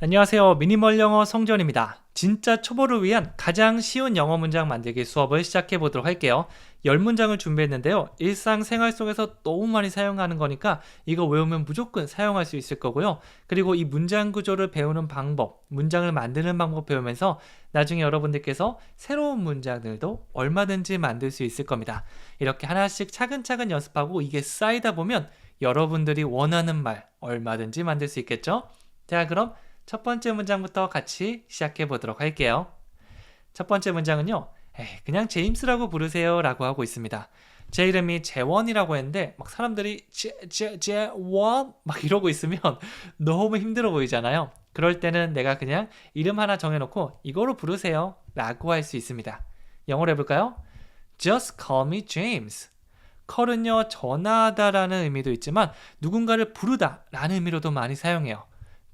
안녕하세요. 미니멀 영어 성전입니다. 진짜 초보를 위한 가장 쉬운 영어 문장 만들기 수업을 시작해 보도록 할게요. 10문장을 준비했는데요. 일상생활 속에서 너무 많이 사용하는 거니까 이거 외우면 무조건 사용할 수 있을 거고요. 그리고 이 문장 구조를 배우는 방법, 문장을 만드는 방법 배우면서 나중에 여러분들께서 새로운 문장들도 얼마든지 만들 수 있을 겁니다. 이렇게 하나씩 차근차근 연습하고 이게 쌓이다 보면 여러분들이 원하는 말 얼마든지 만들 수 있겠죠? 자, 그럼 첫 번째 문장부터 같이 시작해 보도록 할게요. 첫 번째 문장은요. 그냥 제임스라고 부르세요 라고 하고 있습니다. 제 이름이 재원이라고 했는데 막 사람들이 재원 막 이러고 있으면 너무 힘들어 보이잖아요. 그럴 때는 내가 그냥 이름 하나 정해놓고 이거로 부르세요 라고 할 수 있습니다. 영어로 해볼까요? Just call me James. call은요 전화하다 라는 의미도 있지만 누군가를 부르다 라는 의미로도 많이 사용해요.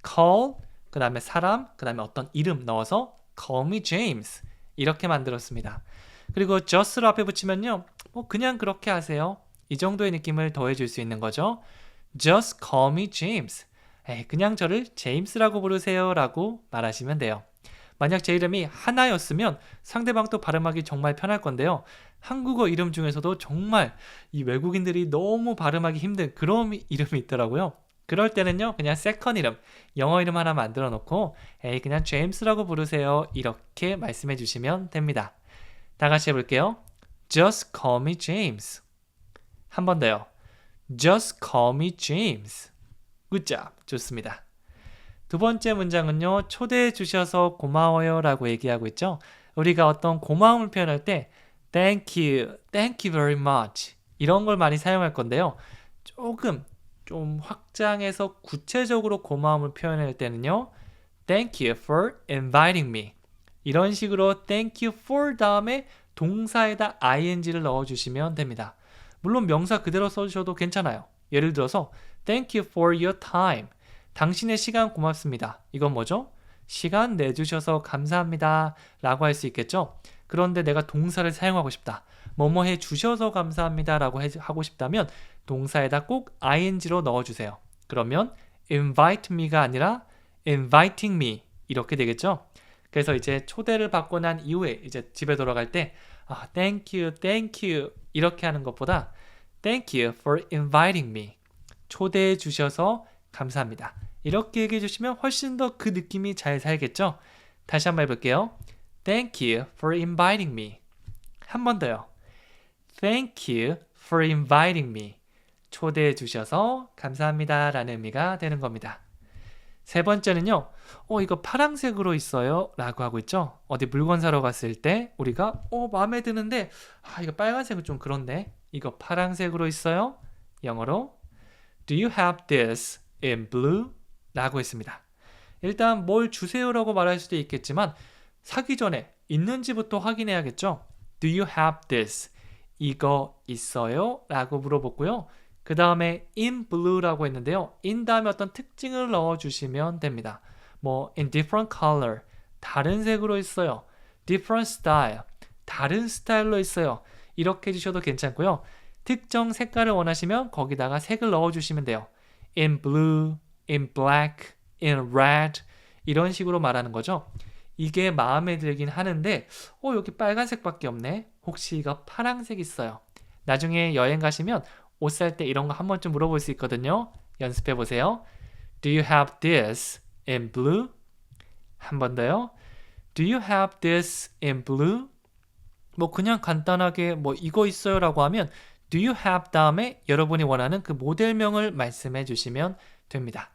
call 그 다음에 사람, 그 다음에 어떤 이름 넣어서 call me James 이렇게 만들었습니다. 그리고 just를 앞에 붙이면요 그냥 그렇게 하세요 이 정도의 느낌을 더해줄 수 있는 거죠. Just call me James. 그냥 저를 제임스라고 부르세요 라고 말하시면 돼요. 만약 제 이름이 하나였으면 상대방도 발음하기 정말 편할 건데요. 한국어 이름 중에서도 정말 이 외국인들이 너무 발음하기 힘든 그런 이름이 있더라고요. 그럴 때는요 그냥 세컨 이름, 영어 이름 하나 만들어 놓고 그냥 제임스라고 부르세요 이렇게 말씀해 주시면 됩니다. 다 같이 해볼게요. Just call me James. 한 번 더요. Just call me James. Good job. 좋습니다. 두 번째 문장은요 초대해 주셔서 고마워요 라고 얘기하고 있죠. 우리가 어떤 고마움을 표현할 때 Thank you very much 이런 걸 많이 사용할 건데요. 조금 좀 확장해서 구체적으로 고마움을 표현할 때는요. Thank you for inviting me. 이런 식으로 thank you for 다음에 동사에다 ing를 넣어주시면 됩니다. 물론 명사 그대로 써주셔도 괜찮아요. 예를 들어서 Thank you for your time. 당신의 시간 고맙습니다. 이건 뭐죠? 시간 내주셔서 감사합니다 라고 할 수 있겠죠. 그런데 내가 동사를 사용하고 싶다. 뭐뭐 해주셔서 감사합니다 라고 하고 싶다면 동사에다 꼭 ing로 넣어주세요. 그러면 invite me가 아니라 inviting me 이렇게 되겠죠. 그래서 이제 초대를 받고 난 이후에 이제 집에 돌아갈 때 thank you 이렇게 하는 것보다 thank you for inviting me 초대해 주셔서 감사합니다. 이렇게 얘기해 주시면 훨씬 더 그 느낌이 잘 살겠죠. 다시 한번 해볼게요. Thank you for inviting me. 한 번 더요. Thank you for inviting me. 초대해 주셔서 감사합니다 라는 의미가 되는 겁니다. 세 번째는요. 이거 파란색으로 있어요 라고 하고 있죠. 어디 물건 사러 갔을 때 우리가 마음에 드는데 이거 빨간색은 좀 그런데 이거 파란색으로 있어요. 영어로 Do you have this in blue? 라고 했습니다. 일단 뭘 주세요라고 말할 수도 있겠지만 사기 전에 있는지부터 확인해야겠죠. Do you have this? 이거 있어요? 라고 물어봤고요. 그 다음에 in blue라고 했는데요. in 다음에 어떤 특징을 넣어주시면 됩니다. in different color, 다른 색으로 있어요. different style, 다른 스타일로 있어요. 이렇게 해주셔도 괜찮고요. 특정 색깔을 원하시면 거기다가 색을 넣어주시면 돼요. in blue, in black, in red 이런 식으로 말하는 거죠. 이게 마음에 들긴 하는데 여기 빨간색밖에 없네. 혹시 이거 파란색 있어요. 나중에 여행 가시면 옷 살 때 이런 거 한 번쯤 물어볼 수 있거든요. 연습해 보세요. Do you have this in blue? 한 번 더요. Do you have this in blue? 그냥 간단하게 이거 있어요 라고 하면 Do you have 다음에 여러분이 원하는 그 모델명을 말씀해 주시면 됩니다.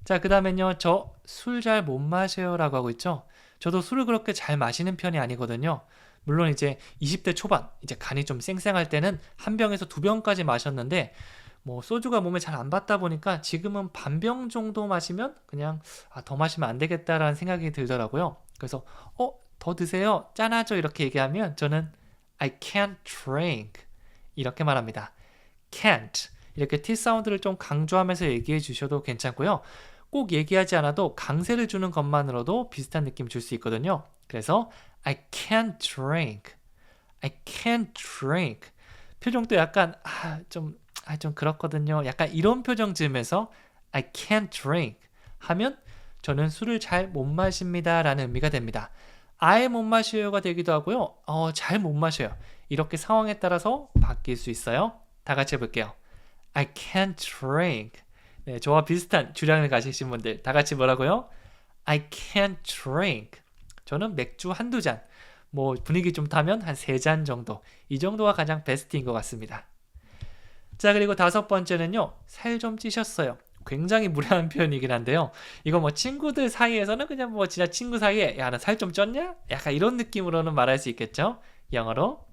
자, 그 다음엔요. 저 술 잘 못 마셔요 라고 하고 있죠. 저도 술을 그렇게 잘 마시는 편이 아니거든요. 물론 이제 20대 초반, 이제 간이 좀 쌩쌩할 때는 한 병에서 두 병까지 마셨는데 소주가 몸에 잘 안 받다 보니까 지금은 반병 정도 마시면 그냥 더 마시면 안 되겠다라는 생각이 들더라고요. 그래서 더 드세요. 짠하죠. 이렇게 얘기하면 저는 I can't drink 이렇게 말합니다. can't 이렇게 T 사운드를 좀 강조하면서 얘기해 주셔도 괜찮고요. 꼭 얘기하지 않아도 강세를 주는 것만으로도 비슷한 느낌 줄 수 있거든요. 그래서 I can't drink. I can't drink. 표정도 약간 좀 그렇거든요. 약간 이런 표정 지으면서 I can't drink 하면 저는 술을 잘 못 마십니다 라는 의미가 됩니다. 아예 못 마셔요가 되기도 하고요. 잘 못 마셔요. 이렇게 상황에 따라서 바뀔 수 있어요. 다 같이 해볼게요. I can't drink. 네, 저와 비슷한 주량을 가지신 분들 다 같이 뭐라고요? I can't drink. 저는 맥주 한두 잔, 뭐 분위기 좀 타면 한 3잔 정도, 이 정도가 가장 베스트인 것 같습니다. 자, 그리고 5번째는요. 살 좀 찌셨어요. 굉장히 무례한 표현이긴 한데요. 이거 뭐 친구들 사이에서는 그냥 뭐 진짜 친구 사이에 야, 너 살 좀 쪘냐? 약간 이런 느낌으로는 말할 수 있겠죠. 영어로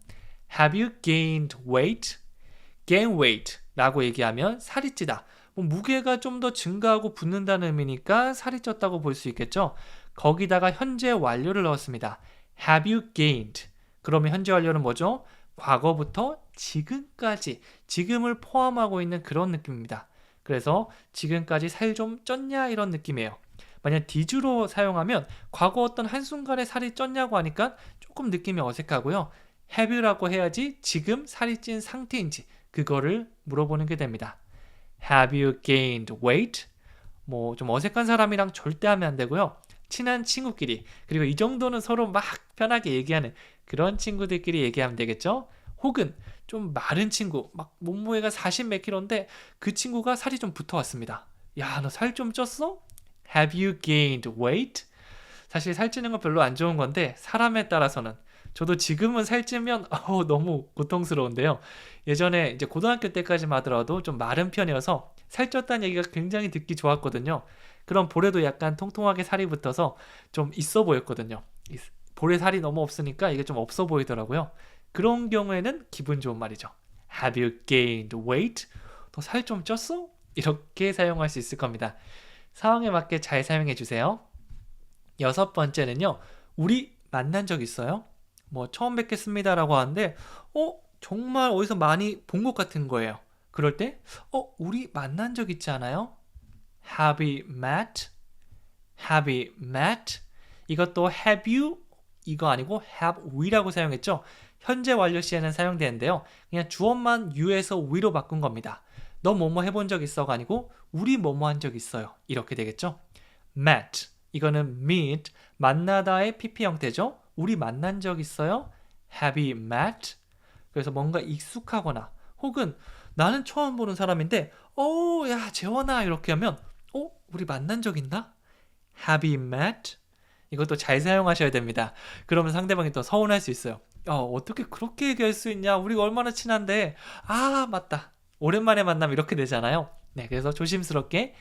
Have you gained weight? gain weight 라고 얘기하면 살이 찌다. 뭐 무게가 좀 더 증가하고 붙는다는 의미니까 살이 쪘다고 볼 수 있겠죠. 거기다가 현재 완료를 넣었습니다. Have you gained? 그러면 현재 완료는 뭐죠? 과거부터 지금까지, 지금을 포함하고 있는 그런 느낌입니다. 그래서 지금까지 살 좀 쪘냐 이런 느낌이에요. 만약 did로 사용하면 과거 어떤 한순간에 살이 쪘냐고 하니까 조금 느낌이 어색하고요. have you라고 해야지 지금 살이 찐 상태인지 그거를 물어보는 게 됩니다. Have you gained weight? 뭐 좀 어색한 사람이랑 절대 하면 안 되고요. 친한 친구끼리, 그리고 이 정도는 서로 막 편하게 얘기하는 그런 친구들끼리 얘기하면 되겠죠. 혹은 좀 마른 친구, 막 몸무게가 40 몇 킬로인데 그 친구가 살이 좀 붙어왔습니다. 야, 너 살 좀 쪘어? Have you gained weight? 사실 살찌는 건 별로 안 좋은 건데 사람에 따라서는, 저도 지금은 살찌면 너무 고통스러운데요. 예전에 이제 고등학교 때까지만 하더라도 좀 마른 편이어서 살쪘다는 얘기가 굉장히 듣기 좋았거든요. 그럼 볼에도 약간 통통하게 살이 붙어서 좀 있어 보였거든요. 볼에 살이 너무 없으니까 이게 좀 없어 보이더라고요. 그런 경우에는 기분 좋은 말이죠. Have you gained weight? 너 살 좀 쪘어? 이렇게 사용할 수 있을 겁니다. 상황에 맞게 잘 사용해 주세요. 6번째는요. 우리 만난 적 있어요? 뭐 처음 뵙겠습니다라고 하는데 정말 어디서 많이 본 것 같은 거예요. 그럴 때 우리 만난 적 있지 않아요? Have we met? Have we met? 이것도 have you 이거 아니고 have we라고 사용했죠. 현재 완료 시에는 사용되는데요. 그냥 주어만 you에서 we로 바꾼 겁니다. 너 뭐뭐 해본 적 있어가 아니고 우리 뭐뭐 한 적 있어요. 이렇게 되겠죠. met 이거는 meet 만나다의 pp 형태죠. 우리 만난 적 있어요? Have we met? 그래서 뭔가 익숙하거나 혹은 나는 처음 보는 사람인데 야 재원아 이렇게 하면 우리 만난 적 있나? Have we met? 이것도 잘 사용하셔야 됩니다. 그러면 상대방이 또 서운할 수 있어요. 어떻게 그렇게 얘기할 수 있냐? 우리가 얼마나 친한데. 맞다. 오랜만에 만나면 이렇게 되잖아요. 네, 그래서 조심스럽게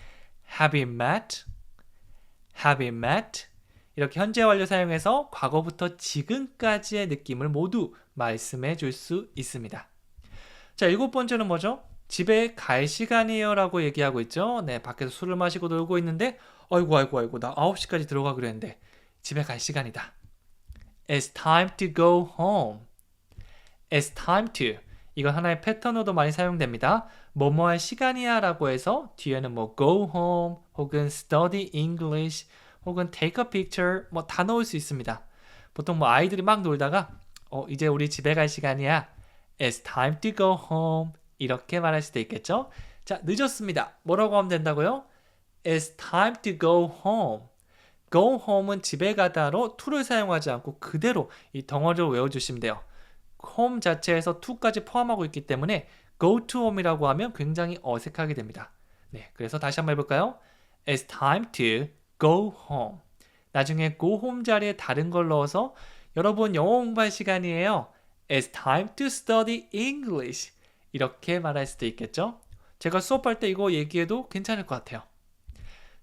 Have we met? Have we met? 이렇게 현재 완료 사용해서 과거부터 지금까지의 느낌을 모두 말씀해 줄 수 있습니다. 자, 7번째는 뭐죠? 집에 갈 시간이에요 라고 얘기하고 있죠. 네, 밖에서 술을 마시고 놀고 있는데 아이고 나 9시까지 들어가 그랬는데 집에 갈 시간이다. It's time to go home. It's time to. 이건 하나의 패턴으로도 많이 사용됩니다. 뭐뭐 할 시간이야 라고 해서 뒤에는 뭐 go home 혹은 study English 혹은 take a picture 뭐 다 넣을 수 있습니다. 보통 뭐 아이들이 막 놀다가 이제 우리 집에 갈 시간이야. It's time to go home. 이렇게 말할 수도 있겠죠. 자, 늦었습니다. 뭐라고 하면 된다고요? It's time to go home. go home은 집에 가다로 to를 사용하지 않고 그대로 이 덩어리로 외워주시면 돼요. home 자체에서 to까지 포함하고 있기 때문에 go to home이라고 하면 굉장히 어색하게 됩니다. 네, 그래서 다시 한번 해볼까요? It's time to go home. 나중에 go home 자리에 다른 걸 넣어서 여러분 영어 공부할 시간이에요. It's time to study English. 이렇게 말할 수도 있겠죠. 제가 수업할 때 이거 얘기해도 괜찮을 것 같아요.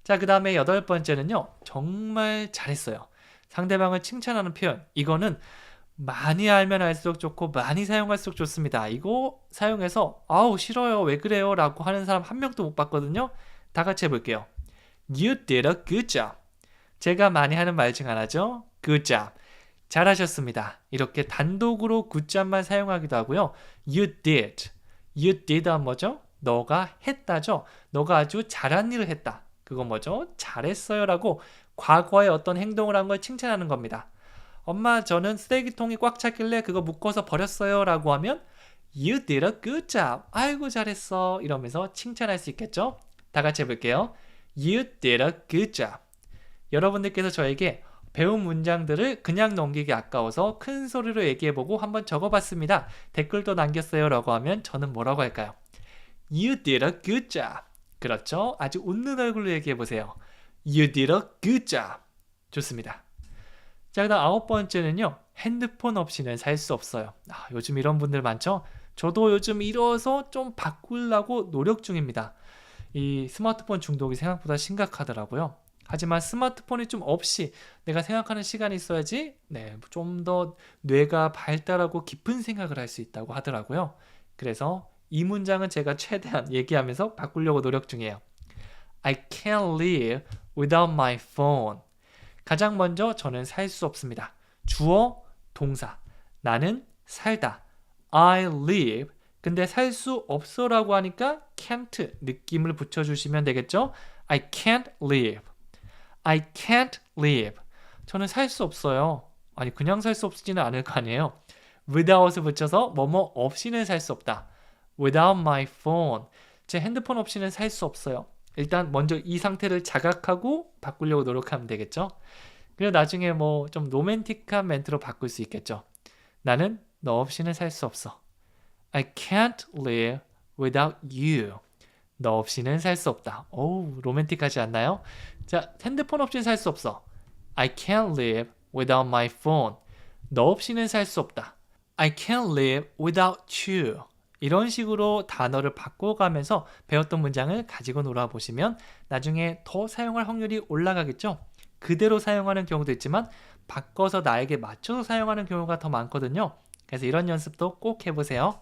자, 그 다음에 8번째는요. 정말 잘했어요. 상대방을 칭찬하는 표현. 이거는 많이 알면 알수록 좋고 많이 사용할수록 좋습니다. 이거 사용해서 싫어요. 왜 그래요? 라고 하는 사람 한 명도 못 봤거든요. 다 같이 해볼게요. You did a good job. 제가 많이 하는 말 중 하나죠. Good job. 잘하셨습니다. 이렇게 단독으로 good job만 사용하기도 하고요. You did. You did 은 뭐죠? 너가 했다죠. 너가 아주 잘한 일을 했다. 그건 뭐죠? 잘했어요 라고 과거에 어떤 행동을 한 걸 칭찬하는 겁니다. 엄마, 저는 쓰레기통이 꽉 찼길래 그거 묶어서 버렸어요 라고 하면 You did a good job. 아이고 잘했어. 이러면서 칭찬할 수 있겠죠? 다 같이 해볼게요. You did a good job. 여러분들께서 저에게 배운 문장들을 그냥 넘기기 아까워서 큰 소리로 얘기해보고 한번 적어봤습니다. 댓글도 남겼어요 라고 하면 저는 뭐라고 할까요? You did a good job. 그렇죠? 아주 웃는 얼굴로 얘기해보세요. You did a good job. 좋습니다. 자, 그다음 9번째는요. 핸드폰 없이는 살 수 없어요. 요즘 이런 분들 많죠? 저도 요즘 이뤄서 좀 바꾸려고 노력 중입니다. 이 스마트폰 중독이 생각보다 심각하더라고요. 하지만 스마트폰이 좀 없이 내가 생각하는 시간이 있어야지 좀 더 뇌가 발달하고 깊은 생각을 할 수 있다고 하더라고요. 그래서 이 문장은 제가 최대한 얘기하면서 바꾸려고 노력 중이에요. I can't live without my phone. 가장 먼저 저는 살 수 없습니다. 주어, 동사. 나는 살다. I live. 근데 살 수 없어라고 하니까 can't 느낌을 붙여주시면 되겠죠? I can't live. I can't live. 저는 살 수 없어요. 아니 그냥 살 수 없지는 않을 거 아니에요. without을 붙여서 뭐뭐 없이는 살 수 없다. Without my phone. 제 핸드폰 없이는 살 수 없어요. 일단 먼저 이 상태를 자각하고 바꾸려고 노력하면 되겠죠. 그리고 나중에 뭐 좀 로맨틱한 멘트로 바꿀 수 있겠죠. 나는 너 없이는 살 수 없어. I can't live without you. 너 없이는 살 수 없다. 오우, 로맨틱하지 않나요? 자, 핸드폰 없이는 살 수 없어. I can't live without my phone. 너 없이는 살 수 없다. I can't live without you. 이런 식으로 단어를 바꿔가면서 배웠던 문장을 가지고 놀아보시면 나중에 더 사용할 확률이 올라가겠죠? 그대로 사용하는 경우도 있지만 바꿔서 나에게 맞춰서 사용하는 경우가 더 많거든요. 그래서 이런 연습도 꼭 해보세요.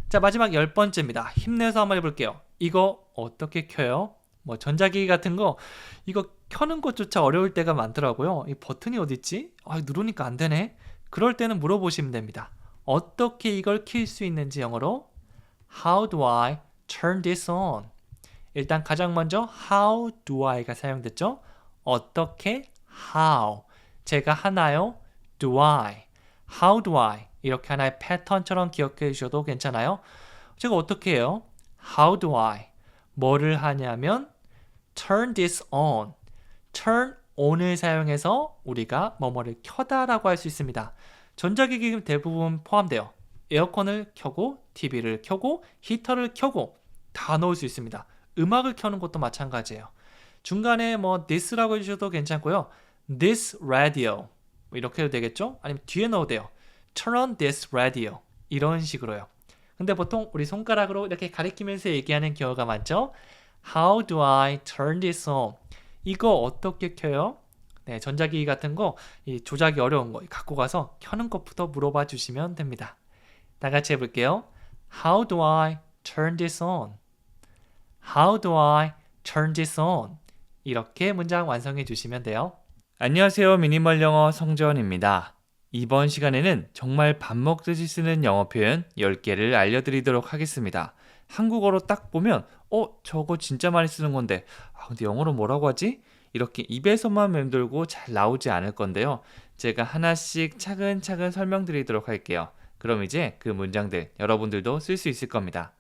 자, 마지막 10번째입니다. 힘내서 한번 해볼게요. 이거 어떻게 켜요? 뭐 전자기기 같은 거 이거 켜는 것조차 어려울 때가 많더라고요. 이 버튼이 어디 있지? 누르니까 안 되네. 그럴 때는 물어보시면 됩니다. 어떻게 이걸 킬 수 있는지 영어로 How do I turn this on? 일단 가장 먼저 How do I가 사용됐죠? 어떻게? How. 제가 하나요? Do I. How do I. 이렇게 하나의 패턴처럼 기억해 주셔도 괜찮아요. 제가 어떻게 해요? How do I. 뭐를 하냐면 turn this on. turn on을 사용해서 우리가 뭐뭐를 켜다라고 할 수 있습니다. 전자기기 대부분 포함돼요. 에어컨을 켜고 TV를 켜고 히터를 켜고 다 넣을 수 있습니다. 음악을 켜는 것도 마찬가지예요. 중간에 뭐 this라고 해주셔도 괜찮고요. this radio 이렇게 해도 되겠죠? 아니면 뒤에 넣어도 돼요. turn on this radio 이런 식으로요. 근데 보통 우리 손가락으로 이렇게 가리키면서 얘기하는 경우가 많죠? How do I turn this on? 이거 어떻게 켜요? 네, 전자기기 같은 거 이 조작이 어려운 거 갖고 가서 켜는 것부터 물어봐 주시면 됩니다. 다 같이 해볼게요. How do I turn this on? How do I turn this on? 이렇게 문장 완성해 주시면 돼요. 안녕하세요. 미니멀 영어 성재원입니다. 이번 시간에는 정말 밥 먹듯이 쓰는 영어 표현 10개를 알려드리도록 하겠습니다. 한국어로 딱 보면 저거 진짜 많이 쓰는 건데 근데 영어로 뭐라고 하지? 이렇게 입에서만 맴돌고 잘 나오지 않을 건데요. 제가 하나씩 차근차근 설명드리도록 할게요. 그럼 이제 그 문장들 여러분들도 쓸 수 있을 겁니다.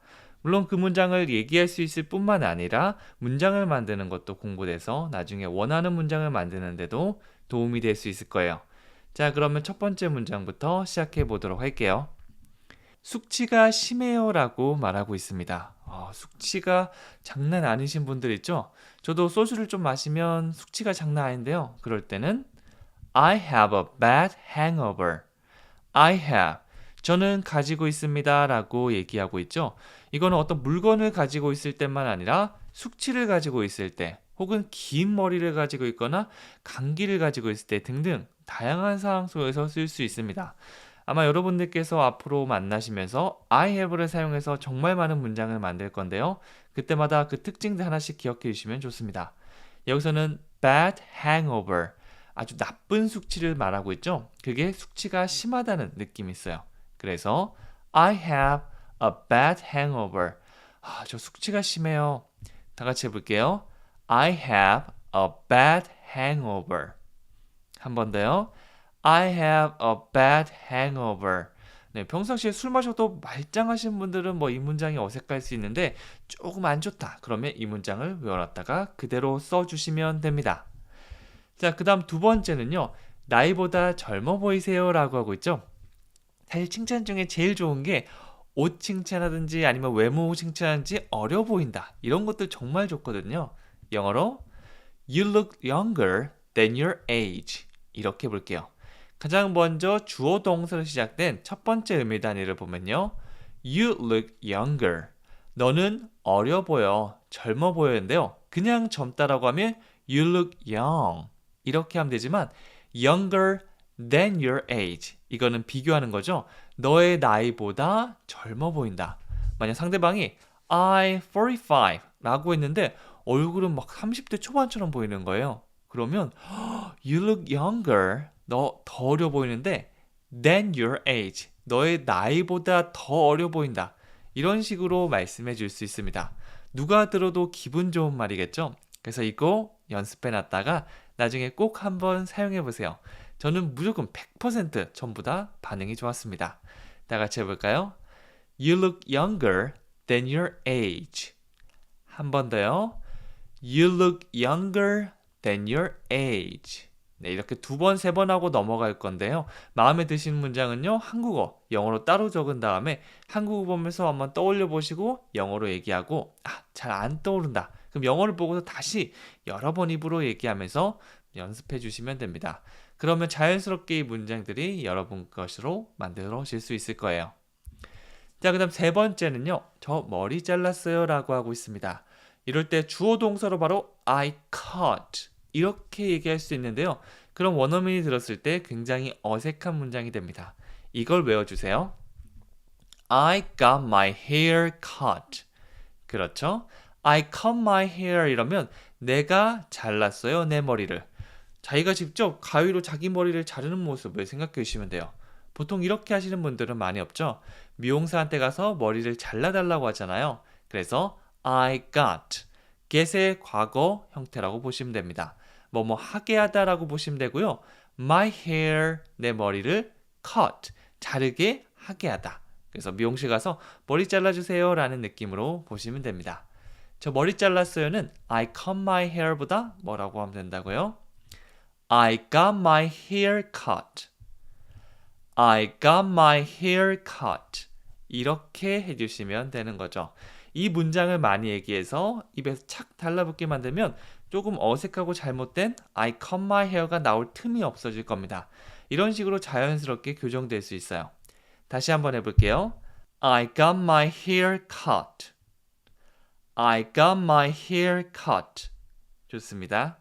물론 그 문장을 얘기할 수 있을 뿐만 아니라 문장을 만드는 것도 공부돼서 나중에 원하는 문장을 만드는데도 도움이 될 수 있을 거예요. 자, 그러면 첫 번째 문장부터 시작해 보도록 할게요. 숙취가 심해요 라고 말하고 있습니다. 숙취가 장난 아니신 분들 있죠? 저도 소주를 좀 마시면 숙취가 장난 아닌데요. 그럴 때는 I have a bad hangover. I have. 저는 가지고 있습니다 라고 얘기하고 있죠. 이거는 어떤 물건을 가지고 있을 때만 아니라 숙취를 가지고 있을 때 혹은 긴 머리를 가지고 있거나 감기를 가지고 있을 때 등등 다양한 상황 속에서 쓸 수 있습니다. 아마 여러분들께서 앞으로 만나시면서 I have를 사용해서 정말 많은 문장을 만들 건데요. 그때마다 그 특징들 하나씩 기억해 주시면 좋습니다. 여기서는 bad hangover, 아주 나쁜 숙취를 말하고 있죠. 그게 숙취가 심하다는 느낌이 있어요. 그래서 I have a bad hangover. 저 숙취가 심해요. 다 같이 해볼게요. I have a bad hangover. 한 번 더요. I have a bad hangover. 네, 평상시에 술 마셔도 말짱하신 분들은 이 문장이 어색할 수 있는데 조금 안 좋다. 그러면 이 문장을 외워놨다가 그대로 써주시면 됩니다. 자, 그 다음 두 번째는요. 나이보다 젊어 보이세요 라고 하고 있죠. 사실 칭찬 중에 제일 좋은 게 옷 칭찬하든지 아니면 외모 칭찬하든지 어려 보인다. 이런 것들 정말 좋거든요. 영어로 You look younger than your age. 이렇게 볼게요. 가장 먼저 주어 동사로 시작된 첫 번째 의미 단위를 보면요. You look younger. 너는 어려 보여, 젊어 보여인데요. 그냥 젊다라고 하면 You look young. 이렇게 하면 되지만 younger than your age. 이거는 비교하는 거죠. 너의 나이보다 젊어 보인다. 만약 상대방이 I'm 45 라고 했는데 얼굴은 막 30대 초반처럼 보이는 거예요. 그러면 You look younger. 너 더 어려 보이는데 than your age. 너의 나이보다 더 어려 보인다. 이런 식으로 말씀해 줄 수 있습니다. 누가 들어도 기분 좋은 말이겠죠? 그래서 이거 연습해 놨다가 나중에 꼭 한번 사용해 보세요. 저는 무조건 100% 전부 다 반응이 좋았습니다. 다 같이 해볼까요? You look younger than your age. 한 번 더요. You look younger than your age. 네, 이렇게 두 번, 세 번 하고 넘어갈 건데요. 마음에 드시는 문장은요, 한국어, 영어로 따로 적은 다음에 한국어 보면서 한번 떠올려 보시고 영어로 얘기하고, 잘 안 떠오른다. 그럼 영어를 보고서 다시 여러 번 입으로 얘기하면서 연습해 주시면 됩니다. 그러면 자연스럽게 이 문장들이 여러분 것으로 만들어질 수 있을 거예요. 자, 그 다음 세 번째는요, 저 머리 잘랐어요 라고 하고 있습니다. 이럴 때 주어 동사로 바로 I cut 이렇게 얘기할 수 있는데요. 그럼 원어민이 들었을 때 굉장히 어색한 문장이 됩니다. 이걸 외워주세요. I got my hair cut. 그렇죠? I cut my hair 이러면 내가 잘랐어요, 내 머리를. 자기가 직접 가위로 자기 머리를 자르는 모습을 생각해 주시면 돼요. 보통 이렇게 하시는 분들은 많이 없죠. 미용사한테 가서 머리를 잘라달라고 하잖아요. 그래서 I got, get의 과거 형태라고 보시면 됩니다. 뭐뭐 하게 하다라고 보시면 되고요. My hair, 내 머리를 cut, 자르게 하게 하다. 그래서 미용실 가서 머리 잘라주세요 라는 느낌으로 보시면 됩니다. 저 머리 잘랐어요는 I cut my hair보다 뭐라고 하면 된다고요? I got my hair cut. I got my hair cut. 이렇게 해주시면 되는 거죠. 이 문장을 많이 얘기해서 입에서 착 달라붙게 만들면 조금 어색하고 잘못된 I cut my hair가 나올 틈이 없어질 겁니다. 이런 식으로 자연스럽게 교정될 수 있어요. 다시 한번 해볼게요. I got my hair cut. I got my hair cut. 좋습니다.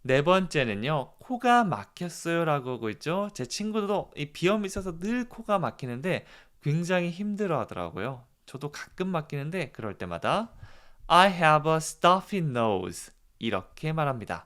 네 번째는요. 코가 막혔어요 라고 하고 있죠. 제 친구도 이 비염이 있어서 늘 코가 막히는데 굉장히 힘들어 하더라고요. 저도 가끔 막히는데 그럴 때마다 I have a stuffy nose 이렇게 말합니다.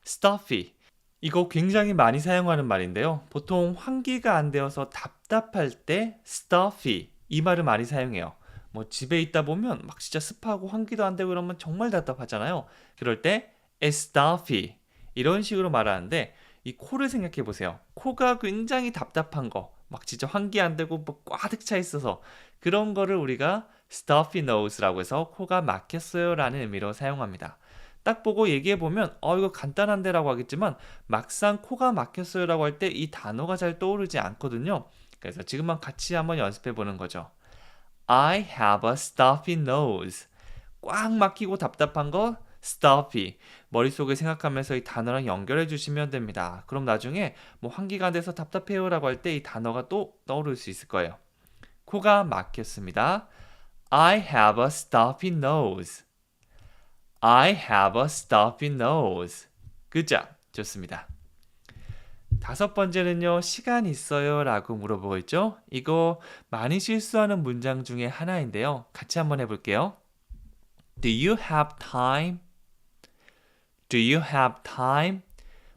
stuffy 이거 굉장히 많이 사용하는 말인데요. 보통 환기가 안 되어서 답답할 때 stuffy 이 말을 많이 사용해요. 뭐 집에 있다 보면 막 진짜 습하고 환기도 안 되고 이러면 정말 답답하잖아요. 그럴 때 it's stuffy 이런 식으로 말하는데 이 코를 생각해 보세요. 코가 굉장히 답답한 거, 막 진짜 환기 안 되고 뭐 꽉 차 있어서 그런 거를 우리가 stuffy nose라고 해서 코가 막혔어요 라는 의미로 사용합니다. 딱 보고 얘기해 보면 이거 간단한데 라고 하겠지만 막상 코가 막혔어요 라고 할 때 이 단어가 잘 떠오르지 않거든요. 그래서 지금만 같이 한번 연습해 보는 거죠. I have a stuffy nose. 꽉 막히고 답답한 거 stuffy. 머릿속에 생각하면서 이 단어랑 연결해 주시면 됩니다. 그럼 나중에 뭐 환기가 안 돼서 답답해요 라고 할 때 이 단어가 또 떠오를 수 있을 거예요. 코가 막혔습니다. I have a stuffy nose. I have a stuffy nose. Good job. 좋습니다. 다섯 번째는요. 시간 있어요? 라고 물어보고 있죠. 이거 많이 실수하는 문장 중에 하나인데요. 같이 한번 해볼게요. Do you have time? Do you have time?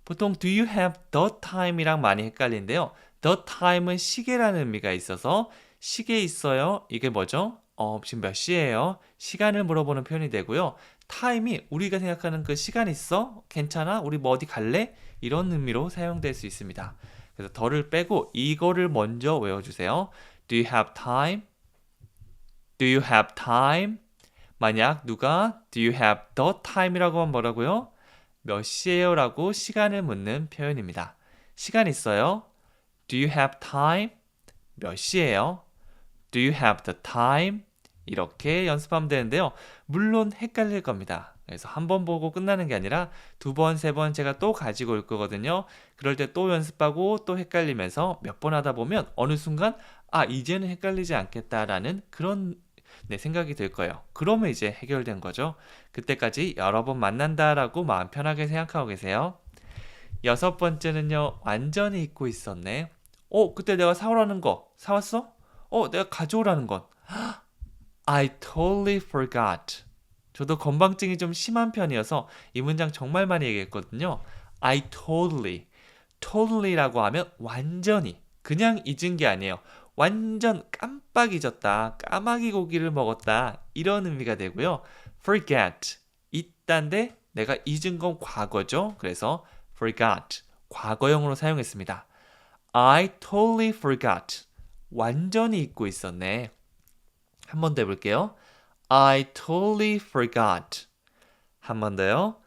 보통 do you have the time이랑 많이 헷갈리는데요. the time은 시계라는 의미가 있어서 시계 있어요? 이게 뭐죠? 지금 몇 시예요? 시간을 물어보는 표현이 되고요. time이 우리가 생각하는 그 시간 있어? 괜찮아? 우리 뭐 어디 갈래? 이런 의미로 사용될 수 있습니다. 그래서 더를 빼고 이거를 먼저 외워주세요. Do you have time? Do you have time? 만약 누가 Do you have the time이라고 하면 뭐라고요? 몇 시예요? 라고 시간을 묻는 표현입니다. 시간 있어요? Do you have time? 몇 시예요? Do you have the time? 이렇게 연습하면 되는데요. 물론 헷갈릴 겁니다. 그래서 한 번 보고 끝나는 게 아니라 두 번, 세 번 제가 또 가지고 올 거거든요. 그럴 때 또 연습하고 또 헷갈리면서 몇 번 하다 보면 어느 순간 이제는 헷갈리지 않겠다라는 그런 생각이 들 거예요. 그러면 이제 해결된 거죠. 그때까지 여러 번 만난다라고 마음 편하게 생각하고 계세요. 여섯 번째는요. 완전히 잊고 있었네. 그때 내가 사오라는 거 사왔어? 내가 가져오라는 건 I totally forgot. 저도 건방증이 좀 심한 편이어서 이 문장 정말 많이 얘기했거든요. I totally라고 하면 완전히 그냥 잊은 게 아니에요. 완전 깜빡 잊었다. 까마귀 고기를 먹었다. 이런 의미가 되고요. forget 잊다인데 내가 잊은 건 과거죠. 그래서 forgot 과거형으로 사용했습니다. I totally forgot. 완전히 잊고 있었네. 한 번 더 해볼게요. I totally forgot. 한 번 더요.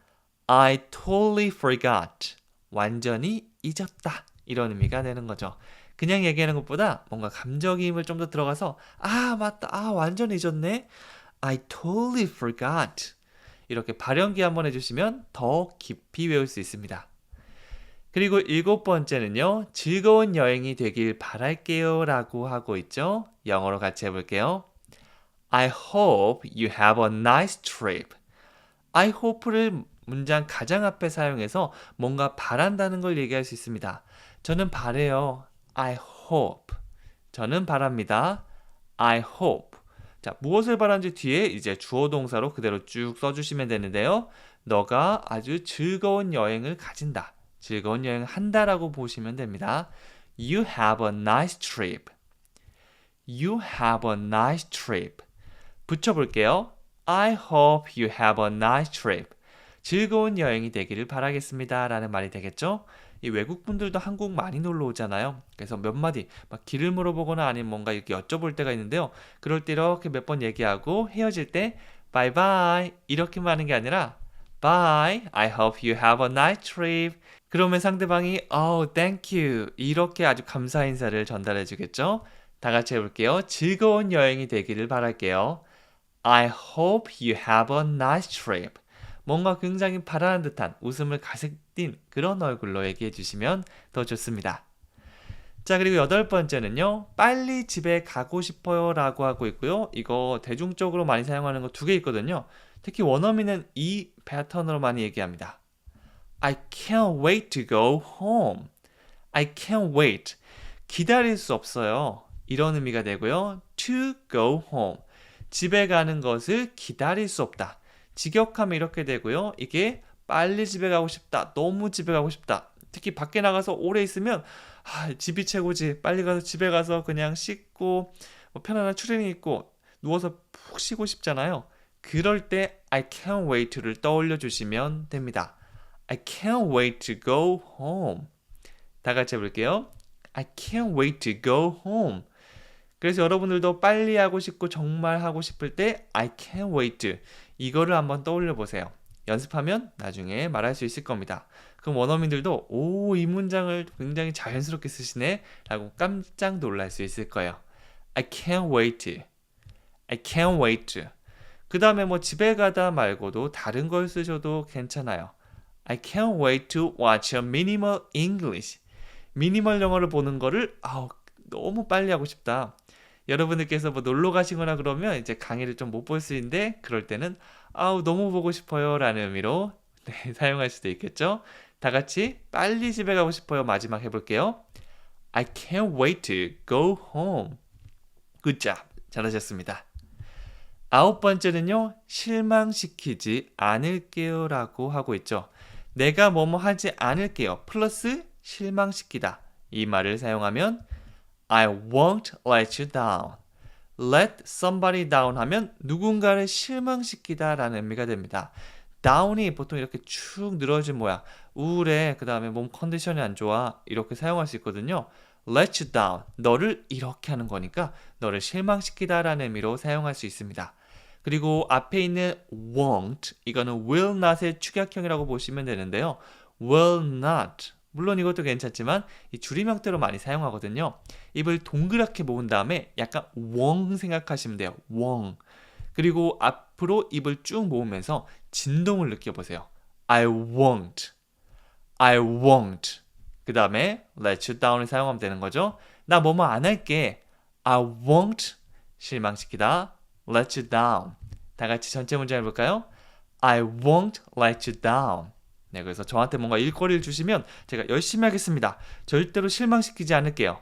I totally forgot. 완전히 잊었다. 이런 의미가 되는 거죠. 그냥 얘기하는 것보다 뭔가 감정이입을 좀 더 들어가서 맞다. 완전 잊었네. I totally forgot. 이렇게 발연기 한번 해주시면 더 깊이 외울 수 있습니다. 그리고 일곱 번째는요. 즐거운 여행이 되길 바랄게요 라고 하고 있죠. 영어로 같이 해볼게요. I hope you have a nice trip. I hope를 문장 가장 앞에 사용해서 뭔가 바란다는 걸 얘기할 수 있습니다. 저는 바래요. I hope. 저는 바랍니다. I hope. 자, 무엇을 바라는지 뒤에 이제 주어 동사로 그대로 쭉 써주시면 되는데요. 너가 아주 즐거운 여행을 가진다. 즐거운 여행을 한다라고 보시면 됩니다. You have a nice trip. You have a nice trip. 붙여볼게요. I hope you have a nice trip. 즐거운 여행이 되기를 바라겠습니다. 라는 말이 되겠죠? 이 외국분들도 한국 많이 놀러 오잖아요. 그래서 몇 마디 막 길을 물어보거나 아니면 뭔가 이렇게 여쭤볼 때가 있는데요. 그럴 때 이렇게 몇 번 얘기하고 헤어질 때 bye bye 이렇게만 하는 게 아니라 bye, I hope you have a nice trip. 그러면 상대방이 thank you 이렇게 아주 감사 인사를 전달해 주겠죠? 다 같이 해볼게요. 즐거운 여행이 되기를 바랄게요. I hope you have a nice trip. 뭔가 굉장히 바라는 듯한 웃음을 가득 띤 그런 얼굴로 얘기해 주시면 더 좋습니다. 자, 그리고 여덟 번째는요. 빨리 집에 가고 싶어요 라고 하고 있고요. 이거 대중적으로 많이 사용하는 거 두 개 있거든요. 특히 원어민은 이 패턴으로 많이 얘기합니다. I can't wait to go home. I can't wait. 기다릴 수 없어요. 이런 의미가 되고요. To go home. 집에 가는 것을 기다릴 수 없다. 직역하면 이렇게 되고요. 이게 빨리 집에 가고 싶다. 너무 집에 가고 싶다. 특히 밖에 나가서 오래 있으면 집이 최고지. 빨리 가서 집에 가서 그냥 씻고 편안한 추리닝 입고 누워서 푹 쉬고 싶잖아요. 그럴 때 I can't wait를 떠올려 주시면 됩니다. I can't wait to go home. 다 같이 해볼게요. I can't wait to go home. 그래서 여러분들도 빨리 하고 싶고 정말 하고 싶을 때 I can't wait. 이거를 한번 떠올려 보세요. 연습하면 나중에 말할 수 있을 겁니다. 그럼 원어민들도 이 문장을 굉장히 자연스럽게 쓰시네 라고 깜짝 놀랄 수 있을 거예요. I can't wait. I can't wait. 그 다음에 집에 가다 말고도 다른 걸 쓰셔도 괜찮아요. I can't wait to watch a minimal English. 미니멀 영어를 보는 거를 너무 빨리 하고 싶다. 여러분들께서 놀러 가시거나 그러면 이제 강의를 좀 못 볼 수 있는데 그럴 때는 너무 보고 싶어요 라는 의미로 사용할 수도 있겠죠. 다 같이 빨리 집에 가고 싶어요. 마지막 해볼게요. I can't wait to go home. Good job. 잘하셨습니다. 아홉 번째는요. 실망시키지 않을게요 라고 하고 있죠. 내가 뭐뭐 하지 않을게요. 플러스 실망시키다. 이 말을 사용하면 I won't let you down. Let somebody down 하면 누군가를 실망시키다 라는 의미가 됩니다. down이 보통 이렇게 축 늘어진 모양. 우울해. 그 다음에 몸 컨디션이 안 좋아. 이렇게 사용할 수 있거든요. let you down. 너를 이렇게 하는 거니까 너를 실망시키다 라는 의미로 사용할 수 있습니다. 그리고 앞에 있는 won't, 이거는 will not의 축약형이라고 보시면 되는데요. will not, 물론 이것도 괜찮지만 이 줄임 형태로 많이 사용하거든요. 입을 동그랗게 모은 다음에 약간 wong 생각하시면 돼요. wong. 그리고 앞으로 입을 쭉 모으면서 진동을 느껴보세요. I won't. I won't. 그 다음에 let you down을 사용하면 되는 거죠. 나 뭐뭐 안 할게. I won't 실망시키다. let you down. 다 같이 전체 문장 해볼까요? I won't let you down. 네, 그래서 저한테 뭔가 일거리를 주시면 제가 열심히 하겠습니다. 절대로 실망시키지 않을게요.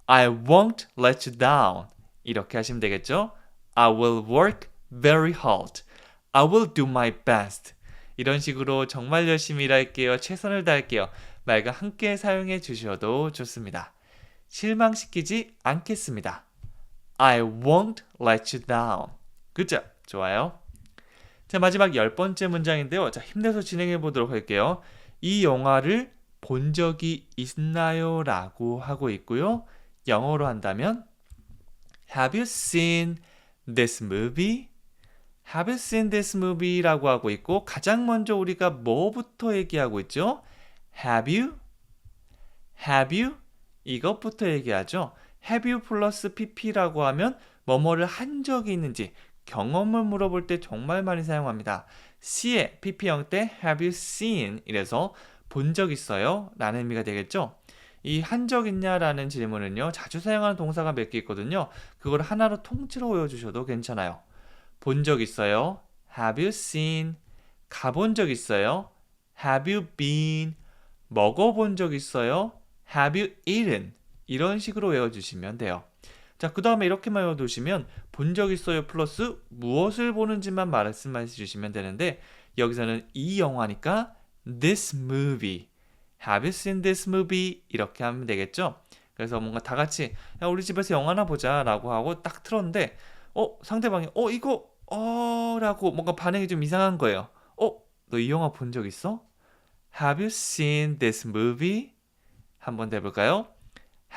I won't let you down. 이렇게 하시면 되겠죠? I will work very hard. I will do my best. 이런 식으로 정말 열심히 일할게요. 최선을 다할게요. 말과 함께 사용해 주셔도 좋습니다. 실망시키지 않겠습니다. I won't let you down. 그죠? 좋아요. 자, 마지막 10번째 문장인데요. 자, 힘내서 진행해 보도록 할게요. 이 영화를 본 적이 있나요? 라고 하고 있고요. 영어로 한다면 Have you seen this movie? Have you seen this movie? 라고 하고 있고 가장 먼저 우리가 뭐부터 얘기하고 있죠? Have you? Have you? 이것부터 얘기하죠. Have you 플러스 pp라고 하면 뭐뭐를 한 적이 있는지 경험을 물어볼 때 정말 많이 사용합니다. C의 pp 형태 Have you seen? 이래서 본 적 있어요? 라는 의미가 되겠죠. 이 한 적 있냐라는 질문은요. 자주 사용하는 동사가 몇 개 있거든요. 그걸 하나로 통째로 외워주셔도 괜찮아요. 본 적 있어요? Have you seen? 가본 적 있어요? Have you been? 먹어본 적 있어요? Have you eaten? 이런 식으로 외워주시면 돼요. 자, 그 다음에 이렇게만 외워두시면 본 적 있어요 플러스 무엇을 보는지만 말씀해 주시면 되는데 여기서는 이 영화니까 this movie. Have you seen this movie? 이렇게 하면 되겠죠? 그래서 뭔가 다 같이 야, 우리 집에서 영화나 보자 라고 하고 딱 틀었는데 상대방이 이거 라고 뭔가 반응이 좀 이상한 거예요. 너 이 영화 본 적 있어? Have you seen this movie? 한번 더 해볼까요?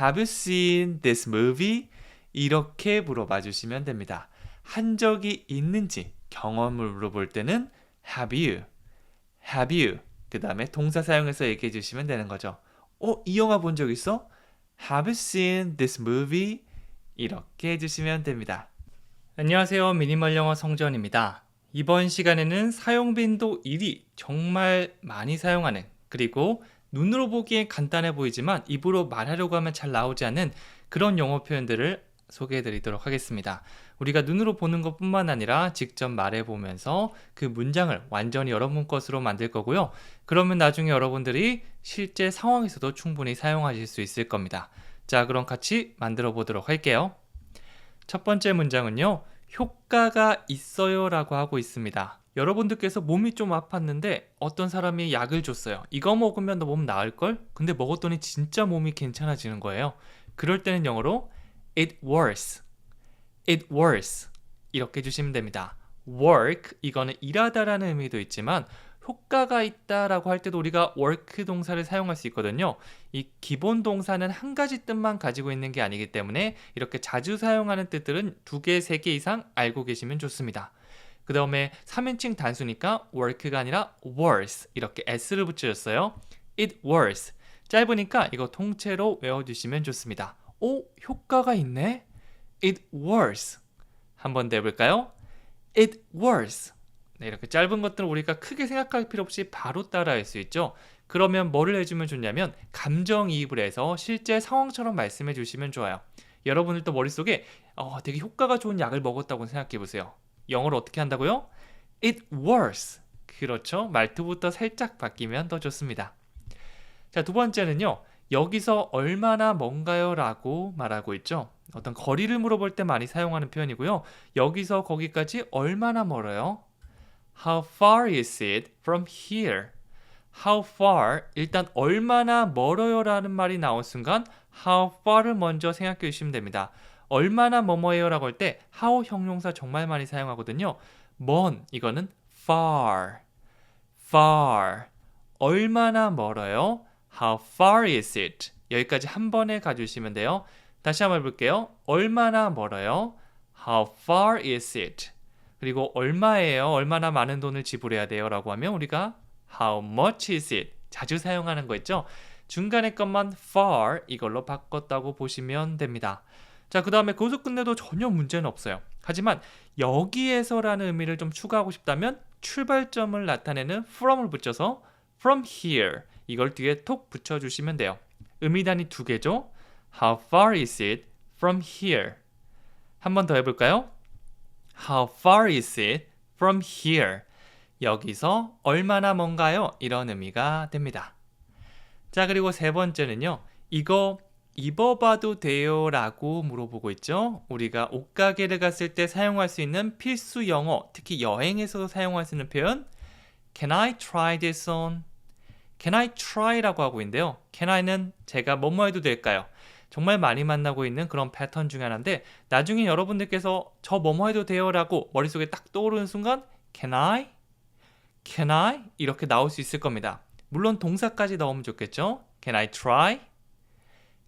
Have you seen this movie? 이렇게 물어봐 주시면 됩니다. 한 적이 있는지 경험을 물어볼 때는 Have you? Have you? 그 다음에 동사 사용해서 얘기해 주시면 되는 거죠. 이 영화 본 적 있어? Have you seen this movie? 이렇게 해주시면 됩니다. 안녕하세요. 미니멀 영어 성전입니다. 이번 시간에는 사용 빈도 1위 정말 많이 사용하는 그리고 눈으로 보기엔 간단해 보이지만 입으로 말하려고 하면 잘 나오지 않는 그런 영어 표현들을 소개해 드리도록 하겠습니다. 우리가 눈으로 보는 것뿐만 아니라 직접 말해보면서 그 문장을 완전히 여러분 것으로 만들 거고요. 그러면 나중에 여러분들이 실제 상황에서도 충분히 사용하실 수 있을 겁니다. 자, 그럼 같이 만들어 보도록 할게요. 첫 번째 문장은요. 효과가 있어요 라고 하고 있습니다. 여러분들께서 몸이 좀 아팠는데 어떤 사람이 약을 줬어요. 이거 먹으면 너 몸 나을걸? 근데 먹었더니 진짜 몸이 괜찮아지는 거예요. 그럴 때는 영어로 It works. It works. 이렇게 해주시면 됩니다. work, 이거는 일하다라는 의미도 있지만 효과가 있다라고 할 때도 우리가 work 동사를 사용할 수 있거든요. 이 기본 동사는 한 가지 뜻만 가지고 있는 게 아니기 때문에 이렇게 자주 사용하는 뜻들은 2개, 3개 이상 알고 계시면 좋습니다. 그 다음에 3인칭 단수니까 work가 아니라 works 이렇게 s를 붙여줬어요. It works. 짧으니까 이거 통째로 외워주시면 좋습니다. 효과가 있네? It works. 한번 더 해볼까요? It works. 네, 이렇게 짧은 것들은 우리가 크게 생각할 필요 없이 바로 따라할 수 있죠. 그러면 뭐를 해주면 좋냐면 감정이입을 해서 실제 상황처럼 말씀해 주시면 좋아요. 여러분들도 머릿속에 되게 효과가 좋은 약을 먹었다고 생각해 보세요. 영어로 어떻게 한다고요? It works. 그렇죠. 말투부터 살짝 바뀌면 더 좋습니다. 자, 두 번째는요. 여기서 얼마나 먼가요? 라고 말하고 있죠. 어떤 거리를 물어볼 때 많이 사용하는 표현이고요. 여기서 거기까지 얼마나 멀어요? How far is it from here? How far, 일단 얼마나 멀어요 라는 말이 나온 순간 how far를 먼저 생각해 주시면 됩니다. 얼마나 뭐뭐해요 라고 할 때 how 형용사 정말 많이 사용하거든요. 먼, 이거는 far. far. 얼마나 멀어요? How far is it? 여기까지 한 번에 가주시면 돼요. 다시 한번 해볼게요. 얼마나 멀어요? How far is it? 그리고 얼마예요? 얼마나 많은 돈을 지불해야 돼요? 라고 하면 우리가 How much is it? 자주 사용하는 거 있죠? 중간에 것만 far 이걸로 바꿨다고 보시면 됩니다. 자, 그 다음에 거기서 끝내도 전혀 문제는 없어요. 하지만 여기에서라는 의미를 좀 추가하고 싶다면 출발점을 나타내는 from을 붙여서 from here 이걸 뒤에 톡 붙여주시면 돼요. 의미단위 두 개죠. How far is it from here? 한 번 더 해볼까요? How far is it from here? 여기서 얼마나 먼가요? 이런 의미가 됩니다. 자, 그리고 세 번째는요. 이거 입어봐도 돼요? 라고 물어보고 있죠. 우리가 옷가게를 갔을 때 사용할 수 있는 필수 영어, 특히 여행에서도 사용할 수 있는 표현 Can I try this on? Can I try라고 하고 있는데요. Can I는 제가 뭐뭐 해도 될까요? 정말 많이 만나고 있는 그런 패턴 중에 하나인데 나중에 여러분들께서 저 뭐뭐 해도 돼요? 라고 머릿속에 딱 떠오르는 순간 Can I? Can I? 이렇게 나올 수 있을 겁니다. 물론 동사까지 넣으면 좋겠죠. Can I try?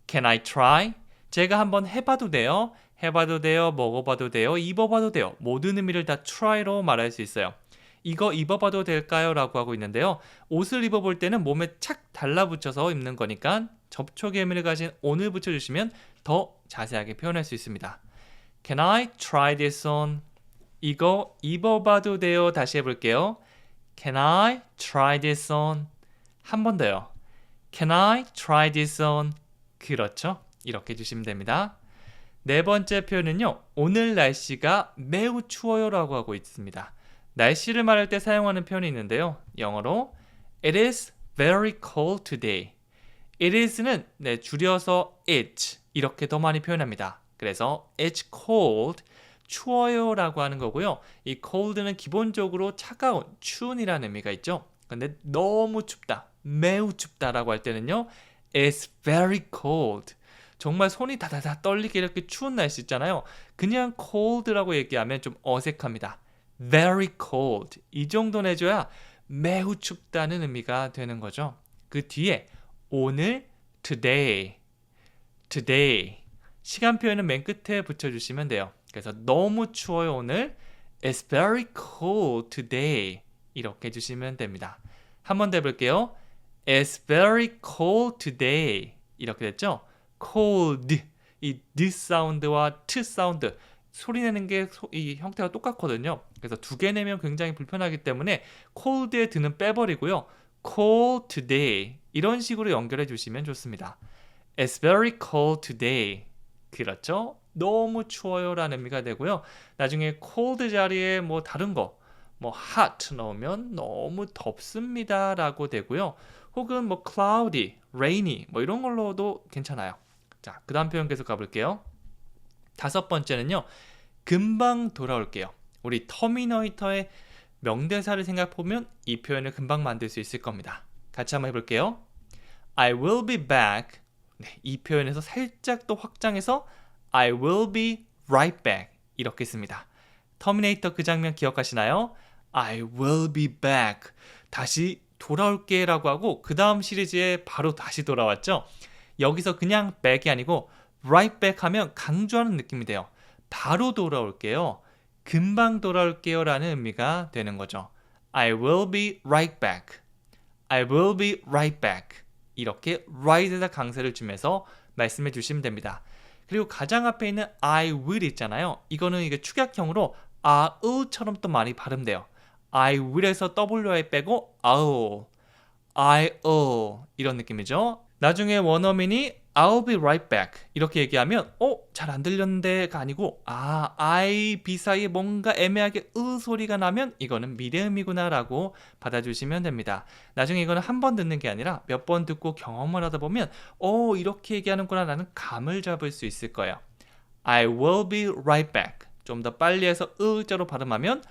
Can I try? 제가 한번 해봐도 돼요. 해봐도 돼요. 먹어봐도 돼요. 입어봐도 돼요. 모든 의미를 다 try로 말할 수 있어요. 이거 입어봐도 될까요? 라고 하고 있는데요. 옷을 입어볼 때는 몸에 착 달라붙여서 입는 거니까 접촉의 의미를 가진 on을 붙여주시면 더 자세하게 표현할 수 있습니다. Can I try this on? 이거 입어봐도 돼요. 다시 해볼게요. Can I try this on? 한 번 더요. Can I try this on? 그렇죠. 이렇게 해주시면 됩니다. 네 번째 표현은요. 오늘 날씨가 매우 추워요 라고 하고 있습니다. 날씨를 말할 때 사용하는 표현이 있는데요. 영어로 It is very cold today. It is는 줄여서 it 이렇게 더 많이 표현합니다. 그래서 It's cold, 추워요 라고 하는 거고요. 이 cold는 기본적으로 차가운, 추운이라는 의미가 있죠. 근데 너무 춥다, 매우 춥다라고 할 때는요. It's very cold. 정말 손이 다다다 떨리게 이렇게 추운 날씨 있잖아요. 그냥 cold라고 얘기하면 좀 어색합니다. Very cold. 이 정도 내줘야 매우 춥다는 의미가 되는 거죠. 그 뒤에 오늘 today. today. 시간 표현은 맨 끝에 붙여주시면 돼요. 그래서 너무 추워요 오늘. It's very cold today. 이렇게 해주시면 됩니다. 한 번 더 해볼게요. It's very cold today. 이렇게 됐죠? cold. 이 D 사운드와 T 사운드. 소리 내는 게 이 형태가 똑같거든요. 그래서 두 개 내면 굉장히 불편하기 때문에 cold에 드는 빼버리고요. cold today. 이런 식으로 연결해 주시면 좋습니다. It's very cold today. 그렇죠? 너무 추워요 라는 의미가 되고요. 나중에 cold 자리에 뭐 다른 거, 뭐 hot 넣으면 너무 덥습니다 라고 되고요. 혹은 뭐 cloudy, rainy 뭐 이런 걸로도 괜찮아요. 자, 그 다음 표현 계속 가볼게요. 다섯 번째는요. 금방 돌아올게요. 우리 터미네이터의 명대사를 생각해보면 이 표현을 금방 만들 수 있을 겁니다. 같이 한번 해볼게요. I will be back. 네, 이 표현에서 살짝 또 확장해서 I will be right back 이렇게 씁니다. 터미네이터 그 장면 기억하시나요? I will be back. 다시 돌아올게 라고 하고 그 다음 시리즈에 바로 다시 돌아왔죠. 여기서 그냥 back이 아니고 right back 하면 강조하는 느낌이 돼요. 바로 돌아올게요. 금방 돌아올게요 라는 의미가 되는 거죠. I will be right back. I will be right back. 이렇게 right에다 강세를 주면서 말씀해 주시면 됩니다. 그리고 가장 앞에 있는 I will 있잖아요. 이거는 이게 축약형으로 I'll처럼 또 많이 발음돼요. I will에서 WI 빼고 I'll 이런 느낌이죠. 나중에 원어민이 I'll be right back 이렇게 얘기하면 잘 안 들렸는데가 아니고 I, B 사이에 뭔가 애매하게 소리가 나면 이거는 미래음이구나 라고 받아주시면 됩니다. 나중에 이거는 한 번 듣는 게 아니라 몇 번 듣고 경험을 하다 보면 이렇게 얘기하는구나 라는 감을 잡을 수 있을 거예요. I will be right back. 좀 더 빨리 해서 자로 발음하면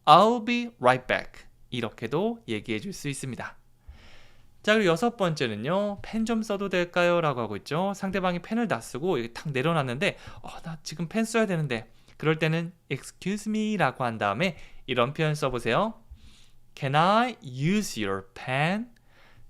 I'll be right back. 이렇게도 얘기해 줄 수 있습니다. 자, 그리고 여섯 번째는요. 펜 좀 써도 될까요? 라고 하고 있죠. 상대방이 펜을 다 쓰고 이렇게 탁 내려놨는데 나 지금 펜 써야 되는데 그럴 때는 excuse me 라고 한 다음에 이런 표현 써보세요. Can I use your pen?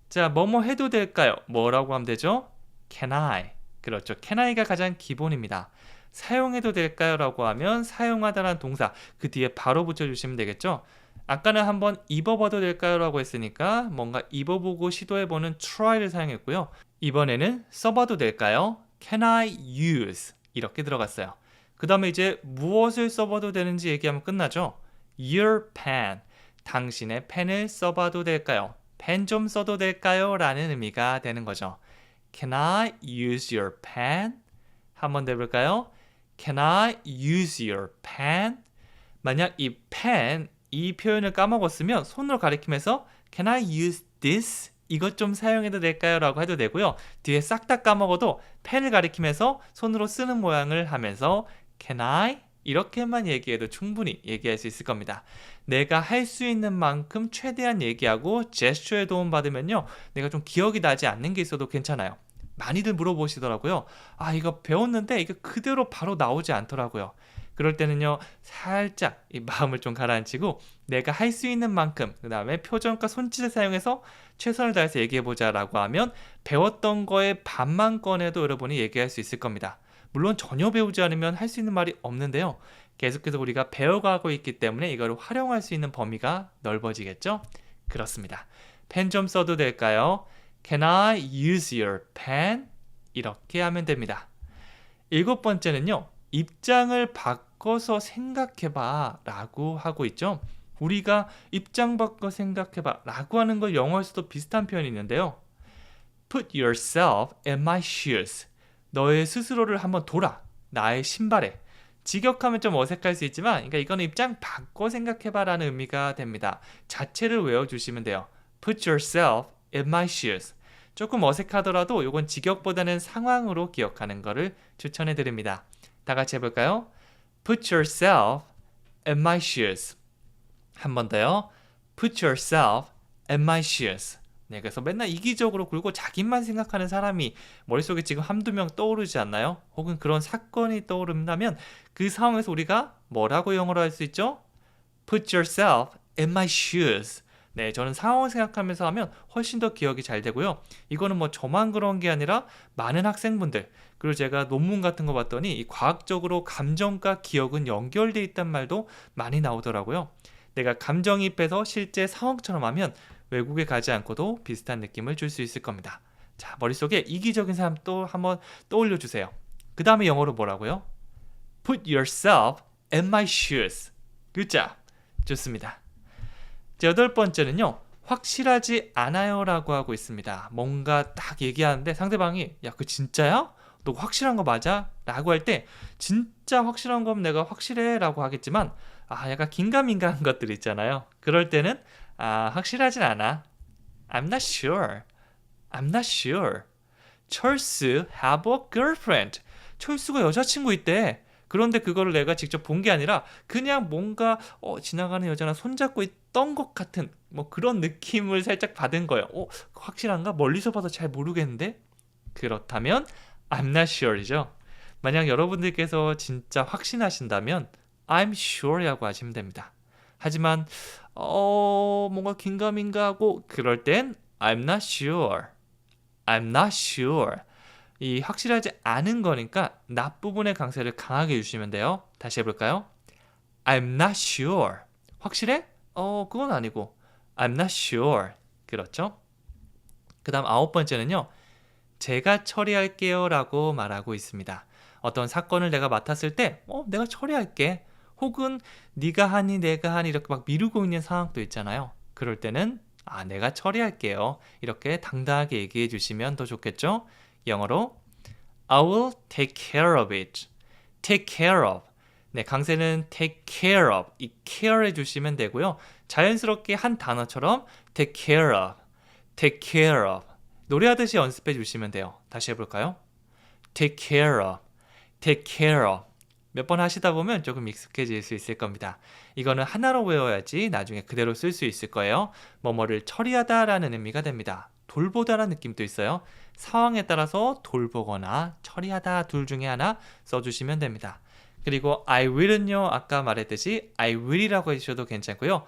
자, 뭐뭐 해도 될까요? 뭐라고 하면 되죠? Can I. 그렇죠. Can I가 가장 기본입니다. 사용해도 될까요? 라고 하면 사용하다라는 동사 그 뒤에 바로 붙여주시면 되겠죠. 아까는 한번 입어봐도 될까요? 라고 했으니까 뭔가 입어보고 시도해보는 try를 사용했고요. 이번에는 써봐도 될까요? Can I use? 이렇게 들어갔어요. 그 다음에 이제 무엇을 써봐도 되는지 얘기하면 끝나죠. Your pen. 당신의 펜을 써봐도 될까요? 펜 좀 써도 될까요? 라는 의미가 되는 거죠. Can I use your pen? 한 번 더 해볼까요? Can I use your pen? 만약 이 pen, 이 표현을 까먹었으면 손으로 가리키면서 Can I use this? 이것 좀 사용해도 될까요? 라고 해도 되고요. 뒤에 싹 다 까먹어도 펜을 가리키면서 손으로 쓰는 모양을 하면서 Can I? 이렇게만 얘기해도 충분히 얘기할 수 있을 겁니다. 내가 할 수 있는 만큼 최대한 얘기하고 제스처에 도움받으면요. 내가 좀 기억이 나지 않는 게 있어도 괜찮아요. 많이들 물어보시더라고요. 아, 이거 배웠는데 이거 그대로 바로 나오지 않더라고요. 그럴 때는요, 살짝 이 마음을 좀 가라앉히고 내가 할 수 있는 만큼, 그 다음에 표정과 손짓을 사용해서 최선을 다해서 얘기해보자 라고 하면 배웠던 거의 반만 꺼내도 여러분이 얘기할 수 있을 겁니다. 물론 전혀 배우지 않으면 할 수 있는 말이 없는데요. 계속해서 우리가 배워가고 있기 때문에 이걸 활용할 수 있는 범위가 넓어지겠죠? 그렇습니다. 펜 좀 써도 될까요? Can I use your pen? 이렇게 하면 됩니다. 7번째는요. 입장을 바꿔서 생각해봐 라고 하고 있죠. 우리가 입장 바꿔 생각해봐 라고 하는 걸 영어에서도 비슷한 표현이 있는데요. Put yourself in my shoes. 너의 스스로를 한번 돌아. 나의 신발에. 직역하면 좀 어색할 수 있지만 그러니까 이거는 입장 바꿔 생각해봐 라는 의미가 됩니다. 자체를 외워주시면 돼요. Put yourself in my shoes. 조금 어색하더라도 이건 직역보다는 상황으로 기억하는 것을 추천해 드립니다. 다 같이 해볼까요? Put yourself in my shoes. 한 번 더요. Put yourself in my shoes. 네, 그래서 맨날 이기적으로 굴고 자기만 생각하는 사람이 머릿속에 지금 한두 명 떠오르지 않나요? 혹은 그런 사건이 떠오른다면 그 상황에서 우리가 뭐라고 영어로 할 수 있죠? Put yourself in my shoes. 네, 저는 상황을 생각하면서 하면 훨씬 더 기억이 잘 되고요. 이거는 뭐 저만 그런 게 아니라 많은 학생분들, 그리고 제가 논문 같은 거 봤더니 이 과학적으로 감정과 기억은 연결되어 있다는 말도 많이 나오더라고요. 내가 감정이입해서 실제 상황처럼 하면 외국에 가지 않고도 비슷한 느낌을 줄 수 있을 겁니다. 자, 머릿속에 이기적인 사람 또 한번 떠올려 주세요. 그 다음에 영어로 뭐라고요? Put yourself in my shoes. Good job. 좋습니다. 8번째는요. 확실하지 않아요 라고 하고 있습니다. 뭔가 딱 얘기하는데 상대방이 야, 그거 진짜야? 너 확실한 거 맞아? 라고 할 때 진짜 확실한 거면 내가 확실해 라고 하겠지만 약간 긴가민가한 것들 있잖아요. 그럴 때는 확실하진 않아. I'm not sure. I'm not sure. 철수 have a girlfriend. 철수가 여자친구 있대. 그런데 그거를 내가 직접 본 게 아니라 그냥 뭔가 지나가는 여자랑 손잡고 있던 것 같은 뭐 그런 느낌을 살짝 받은 거예요. 확실한가? 멀리서 봐도 잘 모르겠는데? 그렇다면 I'm not sure이죠. 만약 여러분들께서 진짜 확신하신다면 I'm sure라고 하시면 됩니다. 하지만 뭔가 긴가민가하고 그럴 땐 I'm not sure. I'm not sure. 이 확실하지 않은 거니까 not 부분의 강세를 강하게 주시면 돼요. 다시 해볼까요? I'm not sure. 확실해? 그건 아니고 I'm not sure. 그렇죠? 그 다음 9번째는요. 제가 처리할게요 라고 말하고 있습니다. 어떤 사건을 내가 맡았을 때 내가 처리할게. 혹은 네가 하니 내가 하니 이렇게 막 미루고 있는 상황도 있잖아요. 그럴 때는 내가 처리할게요. 이렇게 당당하게 얘기해 주시면 더 좋겠죠? 영어로 I will take care of it. take care of. 네, 강세는 take care of. 이 care 해주시면 되고요. 자연스럽게 한 단어처럼 take care of. take care of. 노래하듯이 연습해 주시면 돼요. 다시 해볼까요? take care of. take care of. 몇 번 하시다 보면 조금 익숙해질 수 있을 겁니다. 이거는 하나로 외워야지 나중에 그대로 쓸 수 있을 거예요. 뭐뭐를 처리하다 라는 의미가 됩니다. 돌보다라는 느낌도 있어요. 상황에 따라서 돌보거나 처리하다 둘 중에 하나 써주시면 됩니다. 그리고 I will은요. 아까 말했듯이 I will이라고 해주셔도 괜찮고요.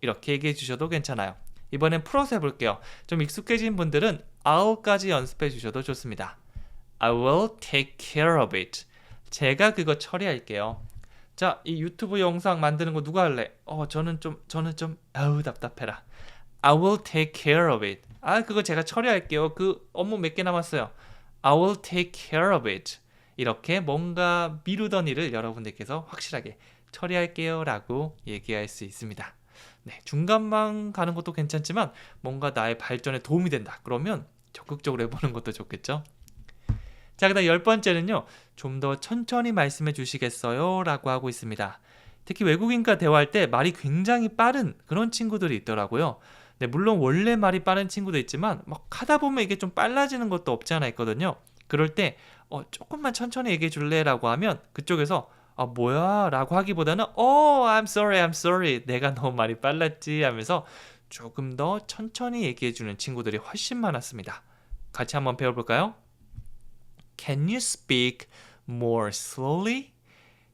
이렇게 얘기해 주셔도 괜찮아요. 이번엔 풀어서 해볼게요. 좀 익숙해진 분들은 I'll까지 연습해 주셔도 좋습니다. I will take care of it. 제가 그거 처리할게요. 자, 이 유튜브 영상 만드는 거 누가 할래? 저는 좀, 아우, 답답해라. I will take care of it. 그거 제가 처리할게요. 그 업무 몇 개 남았어요. I will take care of it. 이렇게 뭔가 미루던 일을 여러분들께서 확실하게 처리할게요 라고 얘기할 수 있습니다. 네, 중간만 가는 것도 괜찮지만 뭔가 나의 발전에 도움이 된다. 그러면 적극적으로 해보는 것도 좋겠죠. 자, 그다음 10번째는요. 좀 더 천천히 말씀해 주시겠어요? 라고 하고 있습니다. 특히 외국인과 대화할 때 말이 굉장히 빠른 그런 친구들이 있더라고요. 네, 물론 원래 말이 빠른 친구도 있지만 막 하다 보면 이게 좀 빨라지는 것도 없지 않아 있거든요. 그럴 때 조금만 천천히 얘기해 줄래? 라고 하면 그쪽에서 뭐야? 라고 하기보다는 I'm sorry. 내가 너무 말이 빨랐지 하면서 조금 더 천천히 얘기해 주는 친구들이 훨씬 많았습니다. 같이 한번 배워볼까요? Can you speak more slowly?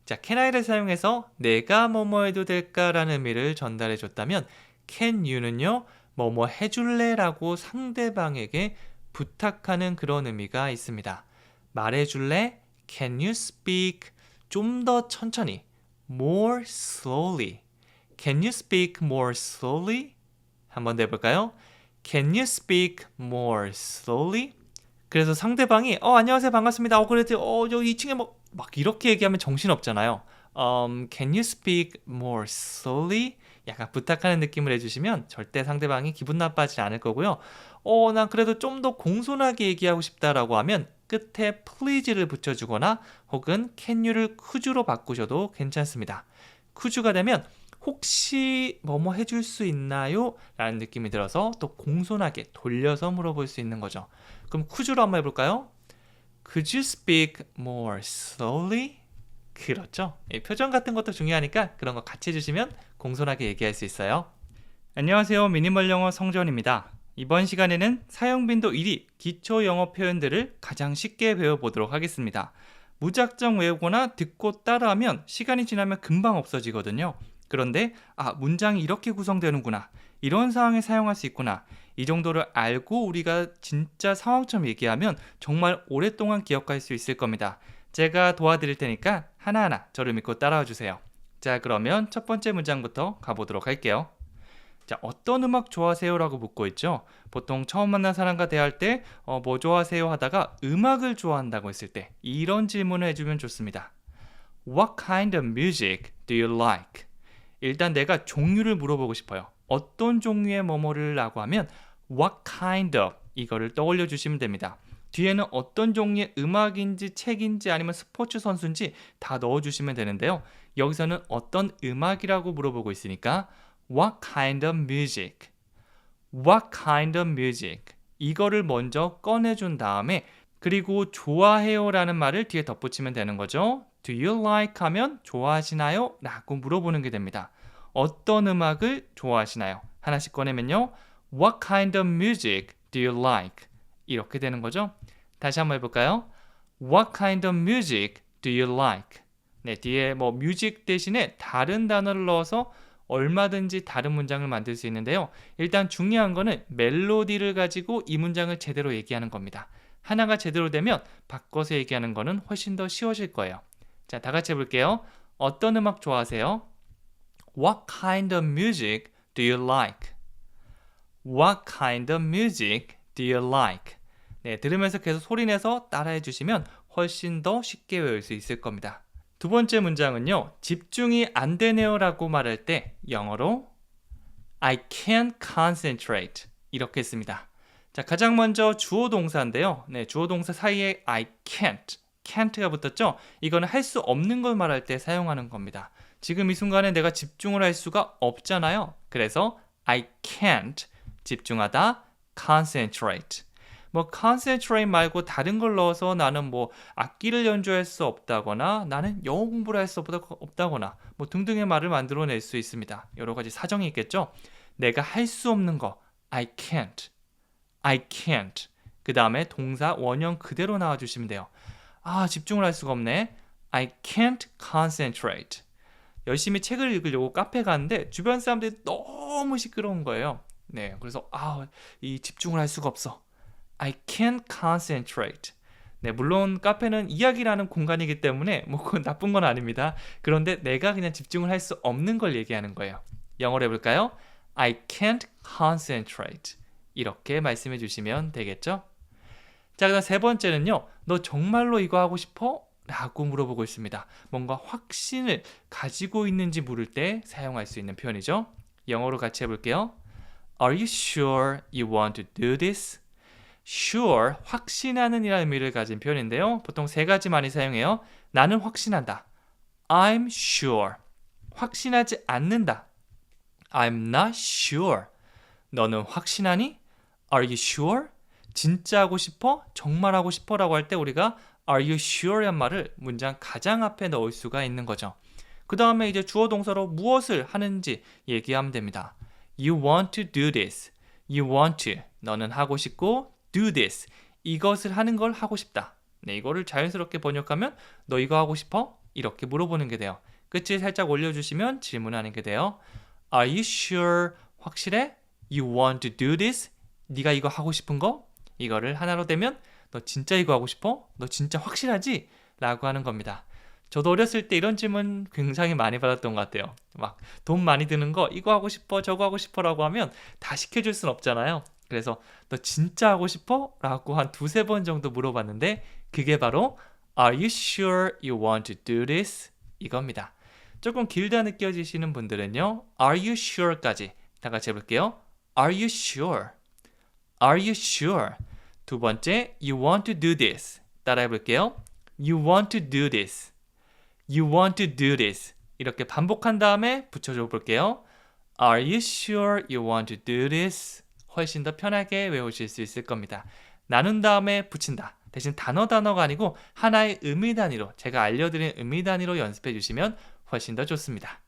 자, can I를 사용해서 내가 뭐뭐 해도 될까라는 의미를 전달해 줬다면 can you는요, 뭐뭐 해줄래? 라고 상대방에게 부탁하는 그런 의미가 있습니다. 말해줄래? Can you speak 좀 더 천천히 more slowly? Can you speak more slowly? 한번 더 해볼까요? Can you speak more slowly? 그래서 상대방이 안녕하세요 반갑습니다. 그래도 저 2층에 막 이렇게 얘기하면 정신없잖아요. Can you speak more slowly? 약간 부탁하는 느낌을 해주시면 절대 상대방이 기분 나빠하지 않을 거고요. 난 그래도 좀 더 공손하게 얘기하고 싶다라고 하면 끝에 please를 붙여주거나 혹은 can you를 could you로 바꾸셔도 괜찮습니다. could you가 되면 혹시 뭐뭐 해줄 수 있나요? 라는 느낌이 들어서 또 공손하게 돌려서 물어볼 수 있는 거죠. 그럼 could you로 한번 해볼까요? Could you speak more slowly? 그렇죠. 표정 같은 것도 중요하니까 그런 거 같이 해주시면 공손하게 얘기할 수 있어요. 안녕하세요. 미니멀 영어 성전입니다. 이번 시간에는 사용 빈도 1위 기초 영어 표현들을 가장 쉽게 배워보도록 하겠습니다. 무작정 외우거나 듣고 따라하면 시간이 지나면 금방 없어지거든요. 그런데 문장이 이렇게 구성되는구나, 이런 상황에 사용할 수 있구나, 이 정도를 알고 우리가 진짜 상황처럼 얘기하면 정말 오랫동안 기억할 수 있을 겁니다. 제가 도와드릴 테니까 하나하나 저를 믿고 따라와 주세요. 자, 그러면 첫 번째 문장부터 가보도록 할게요. 자, 어떤 음악 좋아하세요? 라고 묻고 있죠. 보통 처음 만난 사람과 대화할 때 뭐 좋아하세요? 하다가 음악을 좋아한다고 했을 때 이런 질문을 해주면 좋습니다. What kind of music do you like? 일단 내가 종류를 물어보고 싶어요. 어떤 종류의 뭐뭐를 라고 하면 What kind of 이거를 떠올려 주시면 됩니다. 뒤에는 어떤 종류의 음악인지 책인지 아니면 스포츠 선수인지 다 넣어주시면 되는데요. 여기서는 어떤 음악이라고 물어보고 있으니까 What kind of music? What kind of music? 이거를 먼저 꺼내준 다음에 그리고 좋아해요 라는 말을 뒤에 덧붙이면 되는 거죠. Do you like 하면 좋아하시나요? 라고 물어보는 게 됩니다. 어떤 음악을 좋아하시나요? 하나씩 꺼내면요. What kind of music do you like? 이렇게 되는 거죠. 다시 한번 해볼까요? What kind of music do you like? 네, 뒤에 music 대신에 다른 단어를 넣어서 얼마든지 다른 문장을 만들 수 있는데요. 일단 중요한 거는 멜로디를 가지고 이 문장을 제대로 얘기하는 겁니다. 하나가 제대로 되면 바꿔서 얘기하는 거는 훨씬 더 쉬워질 거예요. 자, 다 같이 해볼게요. 어떤 음악 좋아하세요? What kind of music do you like? What kind of music do you like? 네, 들으면서 계속 소리내서 따라해 주시면 훨씬 더 쉽게 외울 수 있을 겁니다. 두 번째 문장은요. 집중이 안 되네요 라고 말할 때 영어로 I can't concentrate 이렇게 했습니다. 자, 가장 먼저 주어 동사인데요. 네, 주어 동사 사이에 I can't가 붙었죠? 이거는 할 수 없는 걸 말할 때 사용하는 겁니다. 지금 이 순간에 내가 집중을 할 수가 없잖아요. 그래서 I can't 집중하다 concentrate. concentrate 말고 다른 걸 넣어서 나는 악기를 연주할 수 없다거나 나는 영어 공부를 할 수 없다거나 등등의 말을 만들어낼 수 있습니다. 여러 가지 사정이 있겠죠. 내가 할 수 없는 거 I can't. 그 다음에 동사 원형 그대로 나와주시면 돼요. 집중을 할 수가 없네. I can't concentrate. 열심히 책을 읽으려고 카페 갔는데 주변 사람들이 너무 시끄러운 거예요. 네, 그래서 이 집중을 할 수가 없어. I can't concentrate. 네, 물론 카페는 이야기라는 공간이기 때문에 뭐 그건 나쁜 건 아닙니다. 그런데 내가 그냥 집중을 할 수 없는 걸 얘기하는 거예요. 영어로 해볼까요? I can't concentrate. 이렇게 말씀해 주시면 되겠죠? 자, 그다음 세 번째는요. 너 정말로 이거 하고 싶어? 라고 물어보고 있습니다. 뭔가 확신을 가지고 있는지 물을 때 사용할 수 있는 표현이죠. 영어로 같이 해볼게요. Are you sure you want to do this? sure, 확신하는 이라는 의미를 가진 표현인데요. 보통 세 가지 많이 사용해요. 나는 확신한다. I'm sure. 확신하지 않는다. I'm not sure. 너는 확신하니? Are you sure? 진짜 하고 싶어? 정말 하고 싶어? 라고 할 때 우리가 Are you sure? 란 말을 문장 가장 앞에 넣을 수가 있는 거죠. 그 다음에 이제 주어 동사로 무엇을 하는지 얘기하면 됩니다. You want to do this. You want to. 너는 하고 싶고 do this. 이것을 하는 걸 하고 싶다. 네, 이거를 자연스럽게 번역하면 너 이거 하고 싶어? 이렇게 물어보는 게 돼요. 끝을 살짝 올려주시면 질문하는 게 돼요. Are you sure? 확실해? You want to do this? 네가 이거 하고 싶은 거? 이거를 하나로 되면 너 진짜 이거 하고 싶어? 너 진짜 확실하지? 라고 하는 겁니다. 저도 어렸을 때 이런 질문 굉장히 많이 받았던 것 같아요. 막 돈 많이 드는 거 이거 하고 싶어 저거 하고 싶어 라고 하면 다 시켜줄 순 없잖아요. 그래서 너 진짜 하고 싶어? 라고 한 두세 번 정도 물어봤는데 그게 바로 Are you sure you want to do this? 이겁니다. 조금 길다 느껴지시는 분들은요. Are you sure까지 다 같이 해볼게요. Are you sure? Are you sure? 두 번째, you want to do this. 따라해 볼게요. You want to do this. You want to do this. 이렇게 반복한 다음에 붙여줘 볼게요. Are you sure you want to do this? 훨씬 더 편하게 외우실 수 있을 겁니다. 나눈 다음에 붙인다. 대신 단어가 아니고 하나의 의미 단위로 제가 알려드린 의미 단위로 연습해 주시면 훨씬 더 좋습니다.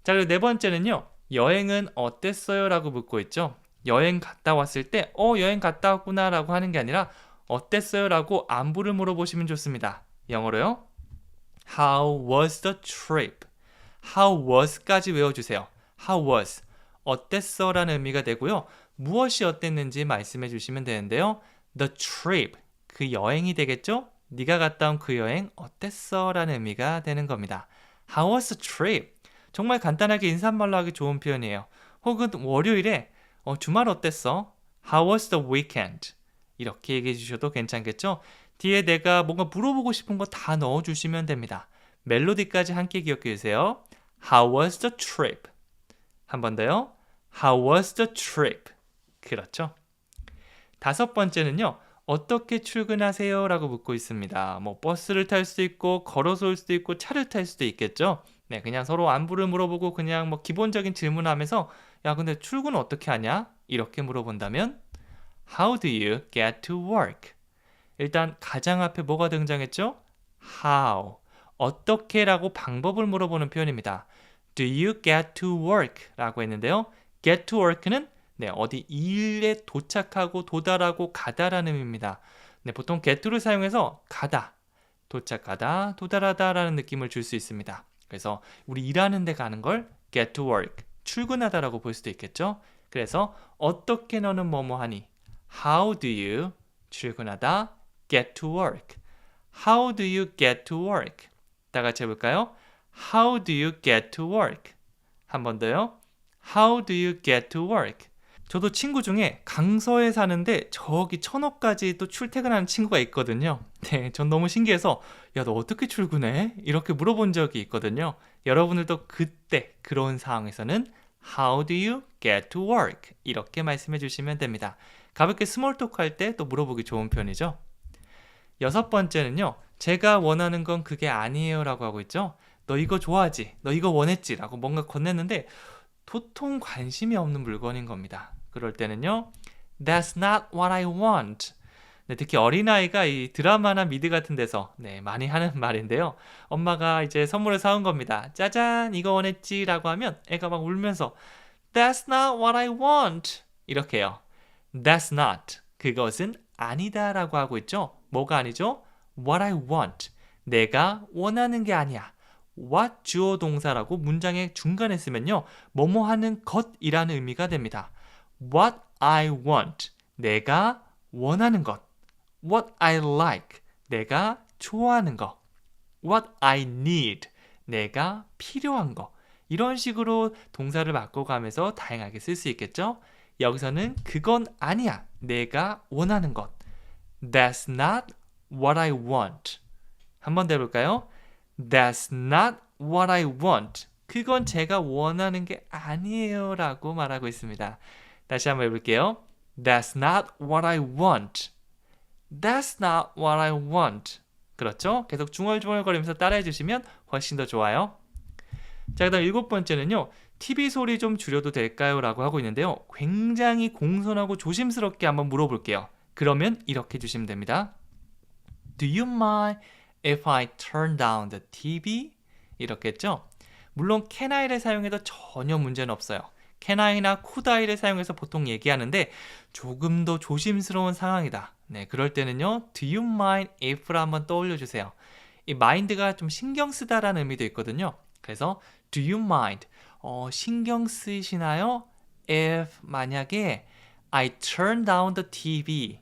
자, 그리고 네 번째는요. 여행은 어땠어요? 라고 묻고 있죠. 여행 갔다 왔을 때 여행 갔다 왔구나 라고 하는 게 아니라 어땠어요? 라고 안부를 물어보시면 좋습니다. 영어로요. How was the trip? How was까지 외워주세요. How was. 어땠어? 라는 의미가 되고요. 무엇이 어땠는지 말씀해 주시면 되는데요. The trip. 그 여행이 되겠죠? 네가 갔다 온 그 여행 어땠어? 라는 의미가 되는 겁니다. How was the trip? 정말 간단하게 인사말로 하기 좋은 표현이에요. 혹은 월요일에 주말 어땠어? How was the weekend? 이렇게 얘기해 주셔도 괜찮겠죠? 뒤에 내가 뭔가 물어보고 싶은 거 다 넣어주시면 됩니다. 멜로디까지 함께 기억해 주세요. How was the trip? 한 번 더요. How was the trip? 그렇죠. 다섯 번째는요. 어떻게 출근하세요? 라고 묻고 있습니다. 뭐 버스를 탈 수도 있고 걸어서 올 수도 있고 차를 탈 수도 있겠죠. 네, 그냥 서로 안부를 물어보고 그냥 뭐 기본적인 질문하면서 야, 근데 출근 어떻게 하냐? 이렇게 물어본다면 How do you get to work? 일단 가장 앞에 뭐가 등장했죠? How. 어떻게라고 방법을 물어보는 표현입니다. Do you get to work? 라고 했는데요. get to work는 어디 일에 도착하고 도달하고 가다라는 의미입니다. 네, 보통 get to를 사용해서 가다, 도착하다, 도달하다 라는 느낌을 줄 수 있습니다. 그래서 우리 일하는 데 가는 걸 get to work, 출근하다라고 볼 수도 있겠죠. 그래서 어떻게 너는 뭐뭐 하니? How do you 출근하다 get to work? How do you get to work? 다 같이 해볼까요? How do you get to work? 한 번 더요. How do you get to work? 저도 친구 중에 강서에 사는데 저기 천호까지 또 출퇴근하는 친구가 있거든요. 네, 전 너무 신기해서 야, 너 어떻게 출근해? 이렇게 물어본 적이 있거든요. 여러분들도 그때 그런 상황에서는 How do you get to work? 이렇게 말씀해 주시면 됩니다. 가볍게 스몰 토크 할 때 또 물어보기 좋은 편이죠. 여섯 번째는요. 제가 원하는 건 그게 아니에요 라고 하고 있죠. 너 이거 좋아하지? 너 이거 원했지? 라고 뭔가 건넸는데 도통 관심이 없는 물건인 겁니다. 그럴 때는요. That's not what I want. 네, 특히 어린아이가 이 드라마나 미드 같은 데서 많이 하는 말인데요. 엄마가 이제 선물을 사온 겁니다. 짜잔, 이거 원했지? 라고 하면 애가 막 울면서 That's not what I want. 이렇게 해요. That's not. 그것은 아니다 라고 하고 있죠. 뭐가 아니죠? What I want. 내가 원하는 게 아니야. what 주어 동사라고 문장의 중간에 쓰면요. 뭐뭐 하는 것이라는 의미가 됩니다. What I want. 내가 원하는 것. What I like. 내가 좋아하는 거. What I need. 내가 필요한 거. 이런 식으로 동사를 바꿔가면서 다양하게 쓸 수 있겠죠? 여기서는 그건 아니야. 내가 원하는 것. That's not what I want. 한 번 더 해볼까요? That's not what I want. 그건 제가 원하는 게 아니에요 라고 말하고 있습니다. 다시 한번 해볼게요. That's not what I want. That's not what I want. 그렇죠? 계속 중얼중얼거리면서 따라해 주시면 훨씬 더 좋아요. 자, 그 다음 7번째는요. TV 소리 좀 줄여도 될까요? 라고 하고 있는데요. 굉장히 공손하고 조심스럽게 한번 물어볼게요. 그러면 이렇게 해주시면 됩니다. Do you mind if I turn down the TV? 이렇게 했죠? 물론 can I를 사용해도 전혀 문제는 없어요. can I나 could I를 사용해서 보통 얘기하는데 조금 더 조심스러운 상황이다. 네, 그럴 때는요. Do you mind if를 한번 떠올려 주세요. 이 mind가 좀 신경 쓰다라는 의미도 있거든요. 그래서 do you mind? 신경 쓰이시나요? if 만약에 I turn down the TV.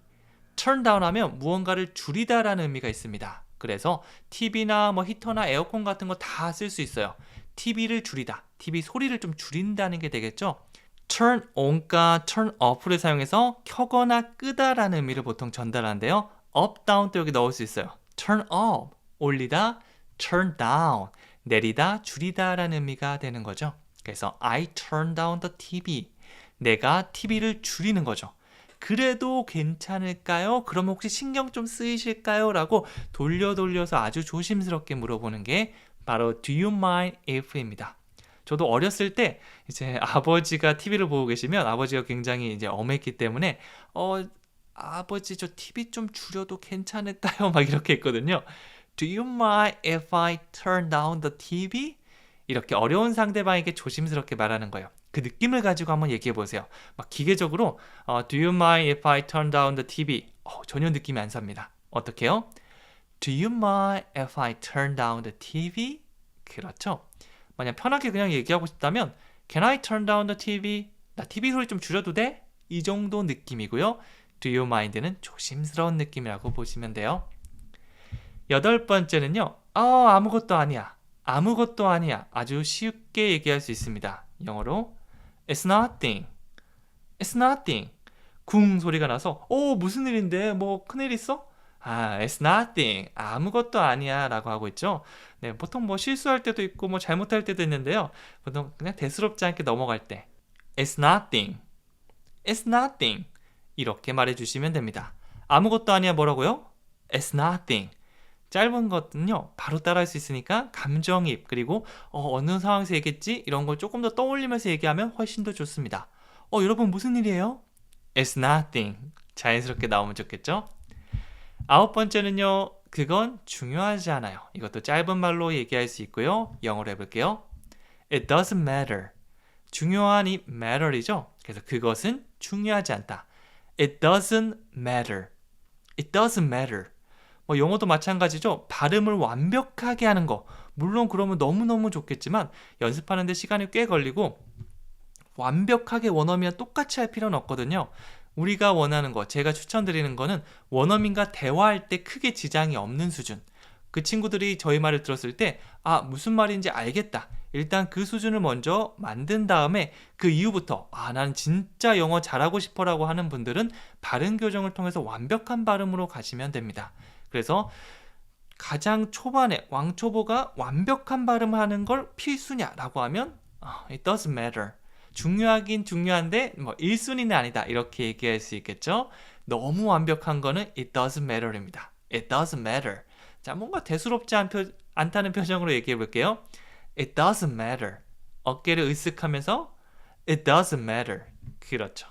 turn down 하면 무언가를 줄이다라는 의미가 있습니다. 그래서 TV나 뭐 히터나 에어컨 같은 거 다 쓸 수 있어요. TV를 줄이다. TV 소리를 좀 줄인다는 게 되겠죠? turn on과 turn off를 사용해서 켜거나 끄다라는 의미를 보통 전달하는데요. up, down 도 여기 넣을 수 있어요. turn up, 올리다, turn down, 내리다, 줄이다라는 의미가 되는 거죠. 그래서 I turn down the TV. 내가 TV를 줄이는 거죠. 그래도 괜찮을까요? 그럼 혹시 신경 좀 쓰이실까요? 라고 돌려서 아주 조심스럽게 물어보는 게 바로 Do you mind if입니다. 저도 어렸을 때 이제 아버지가 TV를 보고 계시면 아버지가 굉장히 이제 엄했기 때문에 아버지 저 TV 좀 줄여도 괜찮을까요? 막 이렇게 했거든요. Do you mind if I turn down the TV? 이렇게 어려운 상대방에게 조심스럽게 말하는 거예요. 그 느낌을 가지고 한번 얘기해 보세요. 막 기계적으로 Do you mind if I turn down the TV? 전혀 느낌이 안 삽니다. 어떻게요? Do you mind if I turn down the TV? 그렇죠. 만약 편하게 그냥 얘기하고 싶다면 Can I turn down the TV? 나 TV 소리 좀 줄여도 돼? 이 정도 느낌이고요. Do you mind는 조심스러운 느낌이라고 보시면 돼요. 8번째는요. 아무것도 아니야. 아무것도 아니야. 아주 쉽게 얘기할 수 있습니다. 영어로 It's nothing. It's nothing. 쿵 소리가 나서 무슨 일인데? 뭐 큰일 있어? It's nothing. 아무것도 아니야 라고 하고 있죠. 네, 보통 뭐 실수할 때도 있고 뭐 잘못할 때도 있는데요. 보통 그냥 대수롭지 않게 넘어갈 때 It's nothing. It's nothing. 이렇게 말해주시면 됩니다. 아무것도 아니야 뭐라고요? It's nothing. 짧은 것은요 바로 따라할 수 있으니까 감정이입 그리고 어느 상황에서 얘기했지 이런 걸 조금 더 떠올리면서 얘기하면 훨씬 더 좋습니다. 여러분 무슨 일이에요? It's nothing. 자연스럽게 나오면 좋겠죠? 9번째는요 그건 중요하지 않아요. 이것도 짧은 말로 얘기할 수 있고요. 영어로 해볼게요. It doesn't matter. 중요한이 matter이죠. 그래서 그것은 중요하지 않다. It doesn't matter. It doesn't matter. 뭐 영어도 마찬가지죠. 발음을 완벽하게 하는 거. 물론 그러면 너무너무 좋겠지만 연습하는데 시간이 꽤 걸리고 완벽하게 원어민과 똑같이 할 필요는 없거든요. 우리가 원하는 거, 제가 추천드리는 거는 원어민과 대화할 때 크게 지장이 없는 수준. 그 친구들이 저희 말을 들었을 때 무슨 말인지 알겠다. 일단 그 수준을 먼저 만든 다음에 그 이후부터 난 진짜 영어 잘하고 싶어라고 하는 분들은 발음 교정을 통해서 완벽한 발음으로 가시면 됩니다. 그래서 가장 초반에 왕초보가 완벽한 발음을 하는 걸 필수냐라고 하면 It doesn't matter. 중요하긴 중요한데 뭐 1순위는 아니다. 이렇게 얘기할 수 있겠죠. 너무 완벽한 거는 It doesn't matter입니다. It doesn't matter. 자, 뭔가 대수롭지 않다는 표정으로 얘기해 볼게요. It doesn't matter. 어깨를 으쓱하면서 It doesn't matter. 그렇죠.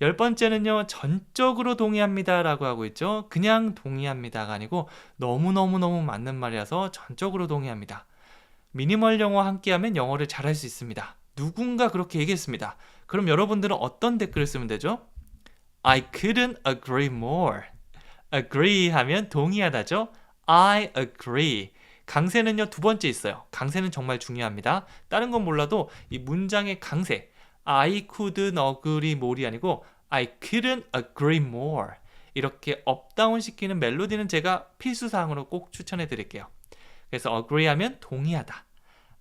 10번째는요. 전적으로 동의합니다 라고 하고 있죠. 그냥 동의합니다가 아니고 너무너무너무 맞는 말이라서 전적으로 동의합니다. 미니멀 영어 함께하면 영어를 잘할 수 있습니다. 누군가 그렇게 얘기했습니다. 그럼 여러분들은 어떤 댓글을 쓰면 되죠? I couldn't agree more. agree 하면 동의하다죠. I agree. 강세는요 2번째 있어요. 강세는 정말 중요합니다. 다른 건 몰라도 이 문장의 강세 I couldn't agree more이 아니고 I couldn't agree more. 이렇게 업다운 시키는 멜로디는 제가 필수사항으로 꼭 추천해 드릴게요. 그래서 agree 하면 동의하다.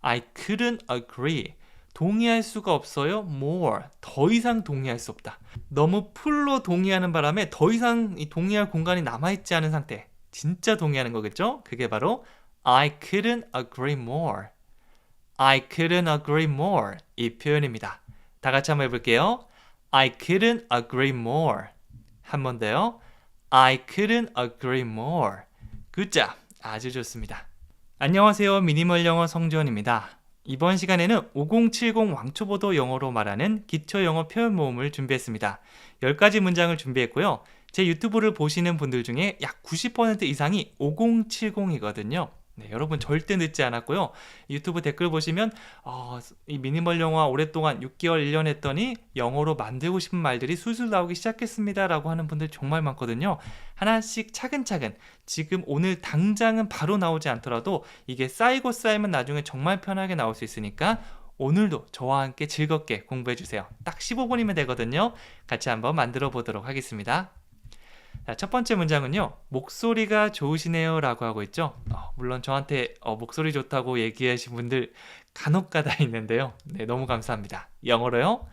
I couldn't agree. 동의할 수가 없어요. more. 더 이상 동의할 수 없다. 너무 풀로 동의하는 바람에 더 이상 이 동의할 공간이 남아있지 않은 상태. 진짜 동의하는 거겠죠? 그게 바로 I couldn't agree more. I couldn't agree more. 이 표현입니다. 다 같이 한번 해볼게요. I couldn't agree more. 한 번 더요. I couldn't agree more. Good job. 아주 좋습니다. 안녕하세요. 미니멀 영어 성지원입니다. 이번 시간에는 5070 왕초보도 영어로 말하는 기초 영어 표현 모음을 준비했습니다. 10가지 문장을 준비했고요. 제 유튜브를 보시는 분들 중에 약 90% 이상이 5070이거든요. 네, 여러분 절대 늦지 않았고요. 유튜브 댓글 보시면 이 미니멀 영어 오랫동안 6개월, 1년 했더니 영어로 만들고 싶은 말들이 술술 나오기 시작했습니다 라고 하는 분들 정말 많거든요. 하나씩 차근차근 지금 오늘 당장은 바로 나오지 않더라도 이게 쌓이고 쌓이면 나중에 정말 편하게 나올 수 있으니까 오늘도 저와 함께 즐겁게 공부해주세요. 딱 15분이면 되거든요. 같이 한번 만들어 보도록 하겠습니다. 자, 첫 번째 문장은요. 목소리가 좋으시네요 라고 하고 있죠. 물론 저한테 목소리 좋다고 얘기하신 분들 간혹가다 있는데요. 네, 너무 감사합니다. 영어로요.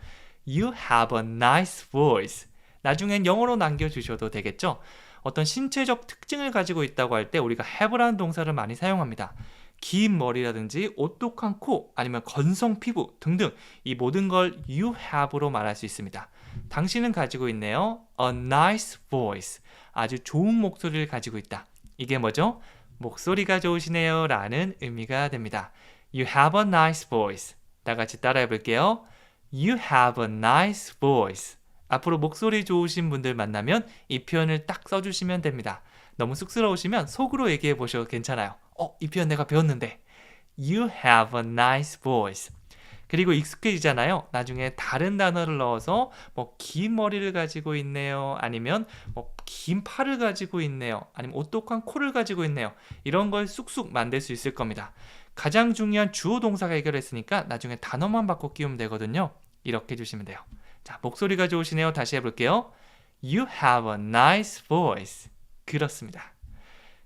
You have a nice voice. 나중엔 영어로 남겨주셔도 되겠죠. 어떤 신체적 특징을 가지고 있다고 할 때 우리가 have라는 동사를 많이 사용합니다. 긴 머리라든지 오똑한 코 아니면 건성 피부 등등 이 모든 걸 you have로 말할 수 있습니다. 당신은 가지고 있네요. A nice voice. 아주 좋은 목소리를 가지고 있다. 이게 뭐죠? 목소리가 좋으시네요 라는 의미가 됩니다. You have a nice voice. 다 같이 따라해 볼게요. You have a nice voice. 앞으로 목소리 좋으신 분들 만나면 이 표현을 딱 써주시면 됩니다. 너무 쑥스러우시면 속으로 얘기해 보셔도 괜찮아요. 이 표현 내가 배웠는데. You have a nice voice. 그리고 익숙해지잖아요. 나중에 다른 단어를 넣어서 긴 머리를 가지고 있네요. 아니면 긴 팔을 가지고 있네요. 아니면 오똑한 코를 가지고 있네요. 이런 걸 쑥쑥 만들 수 있을 겁니다. 가장 중요한 주어 동사가 해결했으니까 나중에 단어만 바꿔 끼우면 되거든요. 이렇게 해주시면 돼요. 자, 목소리가 좋으시네요. 다시 해볼게요. You have a nice voice. 그렇습니다.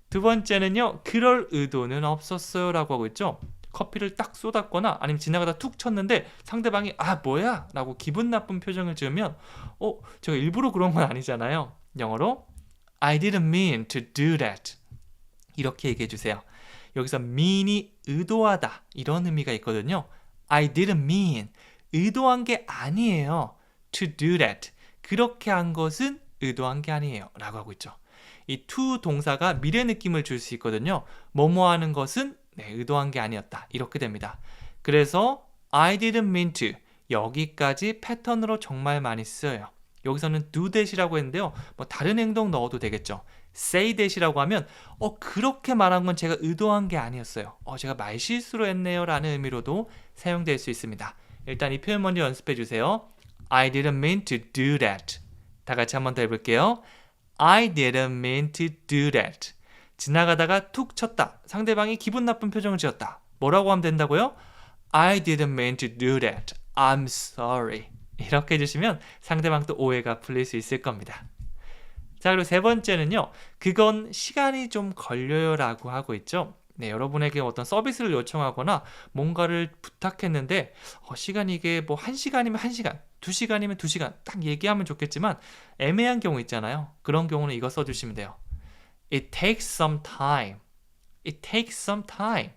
두 번째는요. 그럴 의도는 없었어요 라고 하고 있죠. 커피를 딱 쏟았거나 아니면 지나가다 툭 쳤는데 상대방이 뭐야? 라고 기분 나쁜 표정을 지으면 제가 일부러 그런 건 아니잖아요. 영어로 I didn't mean to do that. 이렇게 얘기해 주세요. 여기서 mean이 의도하다 이런 의미가 있거든요. I didn't mean 의도한 게 아니에요. to do that. 그렇게 한 것은 의도한 게 아니에요. 라고 하고 있죠. 이 to 동사가 미래 느낌을 줄 수 있거든요. 뭐뭐 하는 것은 의도한 게 아니었다. 이렇게 됩니다. 그래서 I didn't mean to 여기까지 패턴으로 정말 많이 쓰여요. 여기서는 do that이라고 했는데요. 다른 행동 넣어도 되겠죠. say that이라고 하면 그렇게 말한 건 제가 의도한 게 아니었어요. 제가 말실수로 했네요 라는 의미로도 사용될 수 있습니다. 일단 이 표현 먼저 연습해 주세요. I didn't mean to do that. 다 같이 한 번 더 해볼게요. I didn't mean to do that. 지나가다가 툭 쳤다. 상대방이 기분 나쁜 표정을 지었다. 뭐라고 하면 된다고요? I didn't mean to do that. I'm sorry. 이렇게 해주시면 상대방 또 오해가 풀릴 수 있을 겁니다. 자, 그리고 세 번째는요. 그건 시간이 좀 걸려요 라고 하고 있죠. 네, 여러분에게 어떤 서비스를 요청하거나 뭔가를 부탁했는데 시간이 이게 1시간이면 1시간, 2시간이면 2시간 딱 얘기하면 좋겠지만 애매한 경우 있잖아요. 그런 경우는 이거 써주시면 돼요. It takes some time. It takes some time.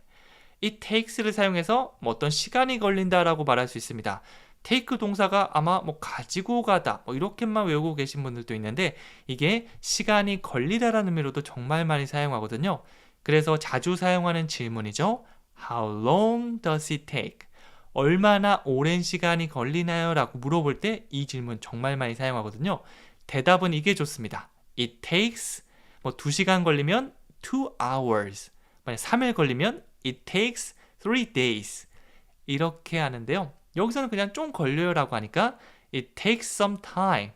It takes를 사용해서 어떤 시간이 걸린다라고 말할 수 있습니다. take 동사가 아마 가지고 가다 이렇게만 외우고 계신 분들도 있는데 이게 시간이 걸리다라는 의미로도 정말 많이 사용하거든요. 그래서 자주 사용하는 질문이죠. How long does it take? 얼마나 오랜 시간이 걸리나요? 라고 물어볼 때 이 질문 정말 많이 사용하거든요. 대답은 이게 좋습니다. It takes 2시간 걸리면 2 hours. 만약 3일 걸리면 it takes 3 days. 이렇게 하는데요. 여기서는 그냥 좀 걸려요 라고 하니까 it takes some time.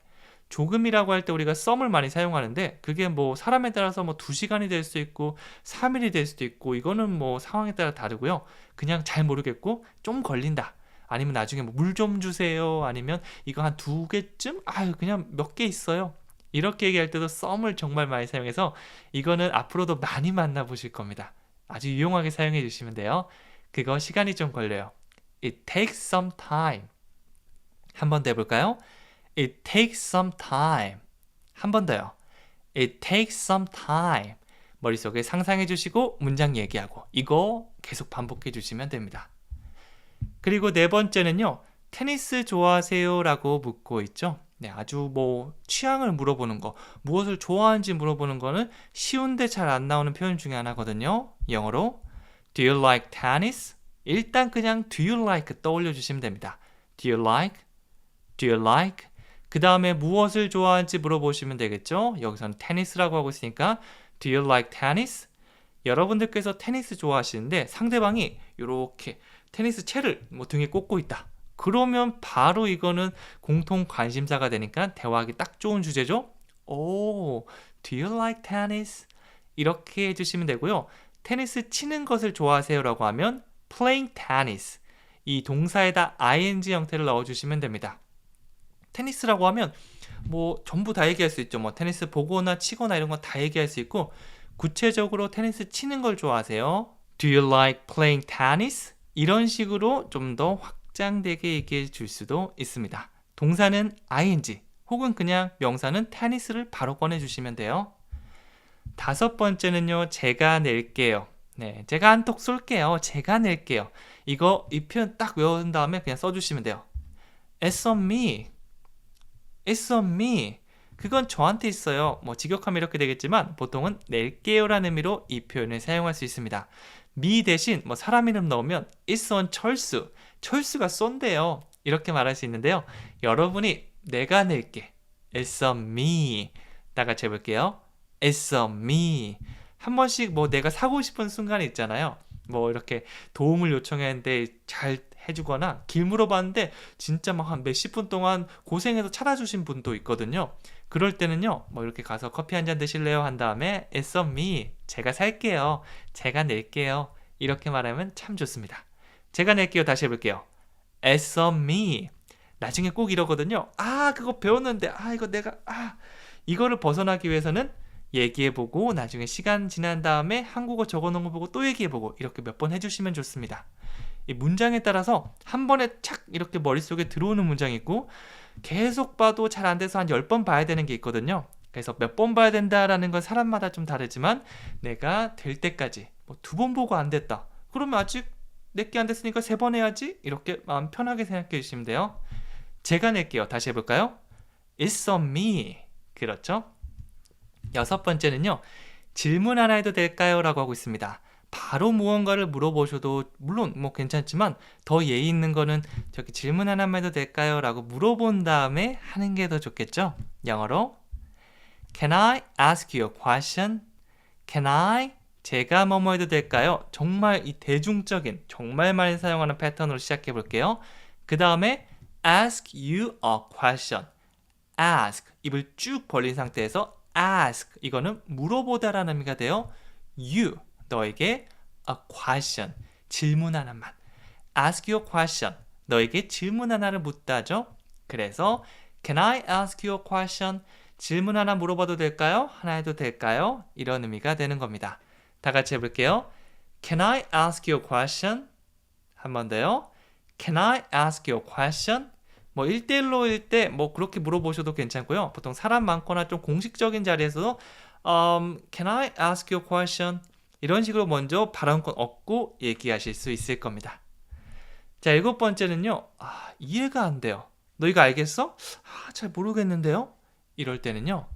조금이라고 할 때 우리가 some을 많이 사용하는데 그게 사람에 따라서 2시간이 될 수도 있고 3일이 될 수도 있고 이거는 상황에 따라 다르고요. 그냥 잘 모르겠고 좀 걸린다. 아니면 나중에 물 좀 주세요. 아니면 이거 한 2개쯤? 그냥 몇 개 있어요. 이렇게 얘기할 때도 some을 정말 많이 사용해서 이거는 앞으로도 많이 만나보실 겁니다. 아주 유용하게 사용해 주시면 돼요. 그거 시간이 좀 걸려요. It takes some time. 한 번 더 해볼까요? It takes some time. 한 번 더요. It takes some time. 머릿속에 상상해 주시고 문장 얘기하고 이거 계속 반복해 주시면 됩니다. 그리고 네 번째는요. 테니스 좋아하세요? 라고 묻고 있죠. 네, 아주 취향을 물어보는 거, 무엇을 좋아하는지 물어보는 거는 쉬운데 잘 안 나오는 표현 중에 하나거든요. 영어로 Do you like tennis? 일단 그냥 Do you like 떠올려 주시면 됩니다. Do you like? Do you like? 그 다음에 무엇을 좋아하는지 물어보시면 되겠죠. 여기서는 테니스라고 하고 있으니까 Do you like tennis? 여러분들께서 테니스 좋아하시는데 상대방이 이렇게 테니스 채를 등에 꽂고 있다. 그러면 바로 이거는 공통 관심사가 되니까 대화하기 딱 좋은 주제죠. 오, do you like tennis? 이렇게 해주시면 되고요. 테니스 치는 것을 좋아하세요 라고 하면 playing tennis. 이 동사에다 ing 형태를 넣어주시면 됩니다. 테니스라고 하면 전부 다 얘기할 수 있죠. 테니스 보거나 치거나 이런 건 다 얘기할 수 있고 구체적으로 테니스 치는 걸 좋아하세요? Do you like playing tennis? 이런 식으로 좀 더 확장되게 얘기해 줄 수도 있습니다. 동사는 ing 혹은 그냥 명사는 테니스를 바로 꺼내주시면 돼요. 다섯 번째는요. 제가 낼게요. 네, 제가 한턱 쏠게요. 제가 낼게요. 이 표현 딱 외운 다음에 그냥 써주시면 돼요. It's on me. It's on me. 그건 저한테 있어요. 직역하면 이렇게 되겠지만 보통은 낼게요 라는 의미로 이 표현을 사용할 수 있습니다. me 대신 사람 이름 넣으면 It's on 철수. 철수가 쏜대요. 이렇게 말할 수 있는데요. 여러분이 내가 낼게. It's on me. 다 같이 해볼게요. It's on me. 한 번씩 내가 사고 싶은 순간이 있잖아요. 이렇게 도움을 요청했는데 잘 해주거나 길 물어봤는데 진짜 한 몇십 분 동안 고생해서 찾아주신 분도 있거든요. 그럴 때는요. 이렇게 가서 커피 한 잔 드실래요? 한 다음에 It's on me. 제가 살게요. 제가 낼게요. 이렇게 말하면 참 좋습니다. 제가 낼게요. 다시 해볼게요. It's on me. 나중에 꼭 이러거든요. 그거 배웠는데 이거를 벗어나기 위해서는 얘기해보고 나중에 시간 지난 다음에 한국어 적어놓은 거 보고 또 얘기해보고 이렇게 몇 번 해주시면 좋습니다. 이 문장에 따라서 한 번에 착 이렇게 머릿속에 들어오는 문장이 있고 계속 봐도 잘 안 돼서 한 10번 봐야 되는 게 있거든요. 그래서 몇 번 봐야 된다라는 건 사람마다 좀 다르지만 내가 될 때까지 2번 보고 안 됐다. 그러면 아직 내게 안 됐으니까 3번 해야지. 이렇게 마음 편하게 생각해 주시면 돼요. 제가 낼게요. 다시 해볼까요? It's on me. 그렇죠? 여섯 번째는요. 질문 하나 해도 될까요? 라고 하고 있습니다. 바로 무언가를 물어보셔도 물론 괜찮지만 더 예의 있는 거는 저기 질문 하나만 해도 될까요? 라고 물어본 다음에 하는 게 더 좋겠죠? 영어로 Can I ask you a question? Can I? 제가 뭐뭐 해도 될까요? 정말 이 대중적인 정말 많이 사용하는 패턴으로 시작해 볼게요. 그 다음에 ask you a question. ask 입을 쭉 벌린 상태에서 ask 이거는 물어보다라는 의미가 돼요. you 너에게 a question 질문 하나만 ask you a question 너에게 질문 하나를 묻다죠. 그래서 can I ask you a question 질문 하나 물어봐도 될까요? 하나 해도 될까요? 이런 의미가 되는 겁니다. 다 같이 해볼게요. Can I ask you a question? 한 번 더요. Can I ask you a question? 1대1로일 때 그렇게 물어보셔도 괜찮고요. 보통 사람 많거나 좀 공식적인 자리에서도 Can I ask you a question? 이런 식으로 먼저 발언권 얻고 얘기하실 수 있을 겁니다. 자, 7번째는요. 이해가 안 돼요. 너 이거 알겠어? 잘 모르겠는데요. 이럴 때는요.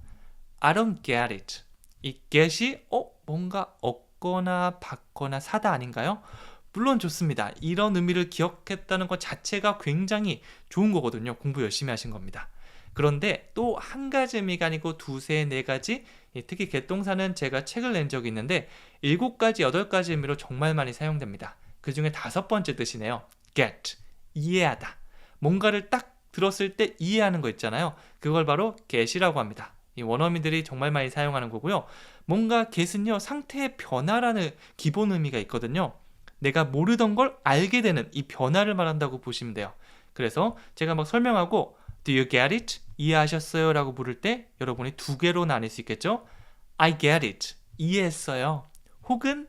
I don't get it. 이 get이 뭔가 얻거나 받거나 사다 아닌가요? 물론 좋습니다. 이런 의미를 기억했다는 것 자체가 굉장히 좋은 거거든요. 공부 열심히 하신 겁니다. 그런데 또 한 가지 의미가 아니고 두세, 네 가지 특히 get 동사는 제가 책을 낸 적이 있는데 7가지, 8가지 의미로 정말 많이 사용됩니다. 그 중에 5번째 뜻이네요. get, 이해하다. 뭔가를 딱 들었을 때 이해하는 거 있잖아요. 그걸 바로 get이라고 합니다. 이 원어민들이 정말 많이 사용하는 거고요. 뭔가 get은요. 상태의 변화라는 기본 의미가 있거든요. 내가 모르던 걸 알게 되는 이 변화를 말한다고 보시면 돼요. 그래서 제가 설명하고 Do you get it? 이해하셨어요? 라고 물을 때 여러분이 두 개로 나눌 수 있겠죠? I get it. 이해했어요. 혹은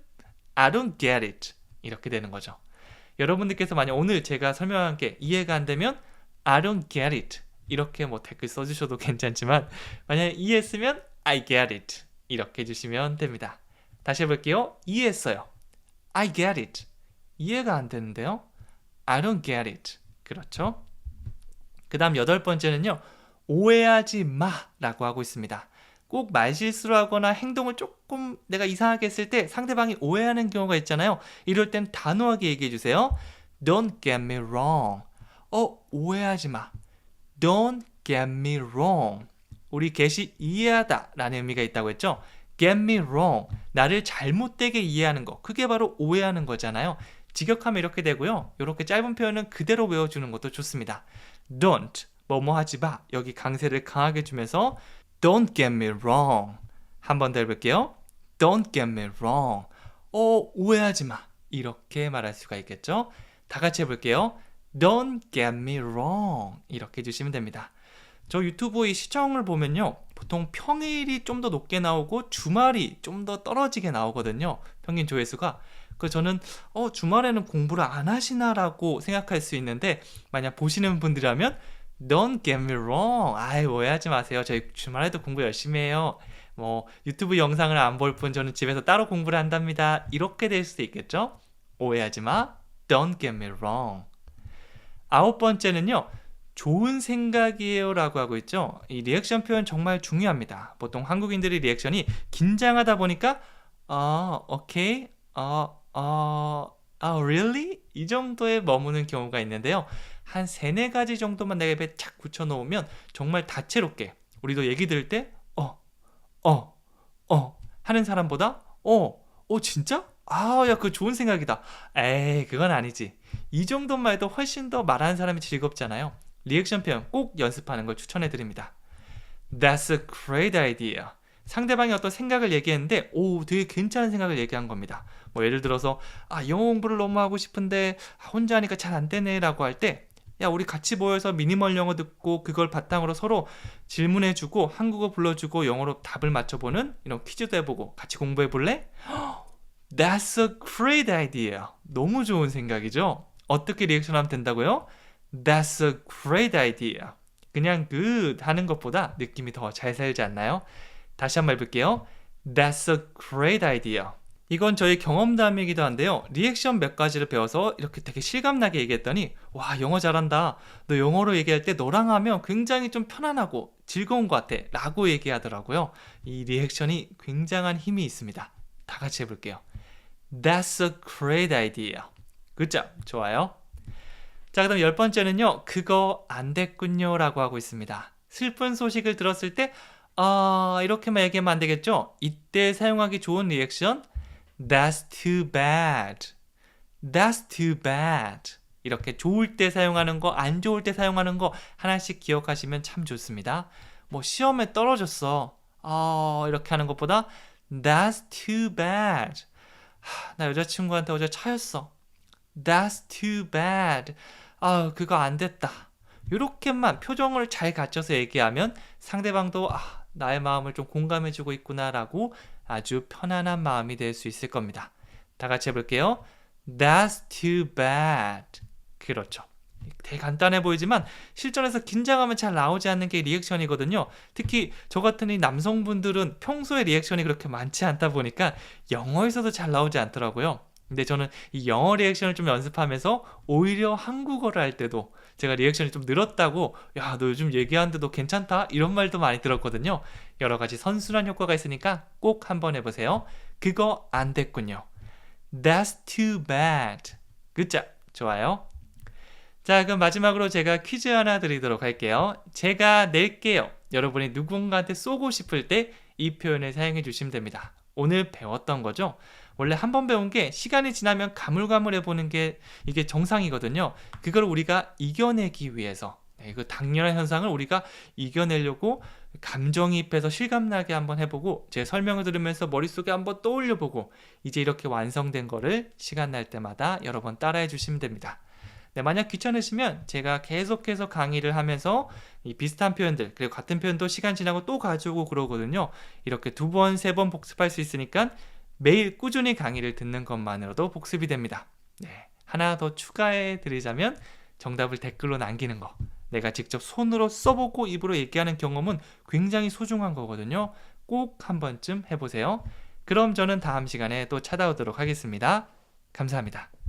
I don't get it. 이렇게 되는 거죠. 여러분들께서 만약 오늘 제가 설명한 게 이해가 안 되면 I don't get it. 이렇게 뭐 댓글 써주셔도 괜찮지만 만약에 이해했으면 I get it. 이렇게 해주시면 됩니다. 다시 해볼게요. 이해했어요. I get it. 이해가 안 되는데요. I don't get it. 그렇죠? 그 다음 8번째는요. 오해하지 마 라고 하고 있습니다. 꼭 말실수를 하거나 행동을 조금 내가 이상하게 했을 때 상대방이 오해하는 경우가 있잖아요. 이럴 땐 단호하게 얘기해 주세요. Don't get me wrong. 오해하지 마. Don't get me wrong. 우리 get이 이해하다 라는 의미가 있다고 했죠. Get me wrong. 나를 잘못되게 이해하는 거. 그게 바로 오해하는 거잖아요. 직역하면 이렇게 되고요. 이렇게 짧은 표현은 그대로 외워주는 것도 좋습니다. Don't. 뭐뭐 하지 마. 여기 강세를 강하게 주면서 Don't get me wrong. 한 번 더 해볼게요. Don't get me wrong. 오해하지 마. 이렇게 말할 수가 있겠죠. 다 같이 해볼게요. Don't get me wrong. 이렇게 해주시면 됩니다. 저 유튜브 이 시청을 보면요. 보통 평일이 좀 더 높게 나오고 주말이 좀 더 떨어지게 나오거든요. 평균 조회수가. 그래서 저는 주말에는 공부를 안 하시나라고 생각할 수 있는데 만약 보시는 분들이라면 Don't get me wrong. 오해하지 마세요. 저희 주말에도 공부 열심히 해요. 뭐 유튜브 영상을 안 볼 뿐 저는 집에서 따로 공부를 한답니다. 이렇게 될 수도 있겠죠? 오해하지 마. Don't get me wrong. 9번째는요. 좋은 생각이에요 라고 하고 있죠. 이 리액션 표현 정말 중요합니다. 보통 한국인들의 리액션이 긴장하다 보니까 오케이, really? 이 정도에 머무는 경우가 있는데요. 한 3-4가지 정도만 내 입에 착 붙여놓으면 정말 다채롭게 우리도 얘기 들을 때 하는 사람보다 진짜? 야, 그거 좋은 생각이다. 에이, 그건 아니지. 이 정도만 해도 훨씬 더 말하는 사람이 즐겁잖아요. 리액션 표현 꼭 연습하는 걸 추천해드립니다. That's a great idea. 상대방이 어떤 생각을 얘기했는데 되게 괜찮은 생각을 얘기한 겁니다. 뭐 예를 들어서 영어 공부를 너무 하고 싶은데 혼자 하니까 잘 안 되네 라고 할 때 야, 우리 같이 모여서 미니멀 영어 듣고 그걸 바탕으로 서로 질문해주고 한국어 불러주고 영어로 답을 맞춰보는 이런 퀴즈도 해보고 같이 공부해볼래? That's a great idea. 너무 좋은 생각이죠? 어떻게 리액션하면 된다고요? That's a great idea. 그냥 하는 것보다 느낌이 더 잘 살지 않나요? 다시 한번 해볼게요. That's a great idea. 이건 저희 경험담이기도 한데요. 리액션 몇 가지를 배워서 이렇게 되게 실감나게 얘기했더니 와, 영어 잘한다. 너 영어로 얘기할 때 너랑 하면 굉장히 좀 편안하고 즐거운 것 같아 라고 얘기하더라고요. 이 리액션이 굉장한 힘이 있습니다. 다 같이 해볼게요. That's a great idea. Good job. 좋아요. 자, 그다음 10번째는요. 그거 안 됐군요 라고 하고 있습니다. 슬픈 소식을 들었을 때 이렇게만 얘기하면 안 되겠죠? 이때 사용하기 좋은 리액션 That's too bad. That's too bad. 이렇게 좋을 때 사용하는 거, 안 좋을 때 사용하는 거 하나씩 기억하시면 참 좋습니다. 뭐 시험에 떨어졌어. 이렇게 하는 것보다 That's too bad. 나 여자친구한테 어제 차였어. That's too bad. 그거 안 됐다. 이렇게만 표정을 잘 갖춰서 얘기하면 상대방도 나의 마음을 좀 공감해주고 있구나라고 아주 편안한 마음이 될 수 있을 겁니다. 다 같이 해볼게요. That's too bad. 그렇죠. 되게 간단해 보이지만 실전에서 긴장하면 잘 나오지 않는 게 리액션이거든요. 특히 저 같은 이 남성분들은 평소에 리액션이 그렇게 많지 않다 보니까 영어에서도 잘 나오지 않더라고요. 근데 저는 이 영어 리액션을 좀 연습하면서 오히려 한국어를 할 때도 제가 리액션이 좀 늘었다고 야, 너 요즘 얘기하는데도 괜찮다? 이런 말도 많이 들었거든요. 여러 가지 선순환 효과가 있으니까 꼭 한번 해보세요. 그거 안 됐군요. That's too bad. Good job. 좋아요. 자, 그럼 마지막으로 제가 퀴즈 하나 드리도록 할게요. 제가 낼게요. 여러분이 누군가한테 쏘고 싶을 때 이 표현을 사용해 주시면 됩니다. 오늘 배웠던 거죠? 원래 한 번 배운 게 시간이 지나면 가물가물해 보는 게 이게 정상이거든요. 그걸 우리가 이겨내기 위해서 그 당연한 현상을 우리가 이겨내려고 감정이입해서 실감나게 한번 해보고 제 설명을 들으면서 머릿속에 한번 떠올려보고 이제 이렇게 완성된 거를 시간 날 때마다 여러 번 따라해 주시면 됩니다. 네, 만약 귀찮으시면 제가 계속해서 강의를 하면서 이 비슷한 표현들 그리고 같은 표현도 시간 지나고 또 가지고 그러거든요. 이렇게 두 번, 세 번 복습할 수 있으니까 매일 꾸준히 강의를 듣는 것만으로도 복습이 됩니다. 네, 하나 더 추가해 드리자면 정답을 댓글로 남기는 거. 내가 직접 손으로 써보고 입으로 얘기하는 경험은 굉장히 소중한 거거든요. 꼭 한 번쯤 해보세요. 그럼 저는 다음 시간에 또 찾아오도록 하겠습니다. 감사합니다.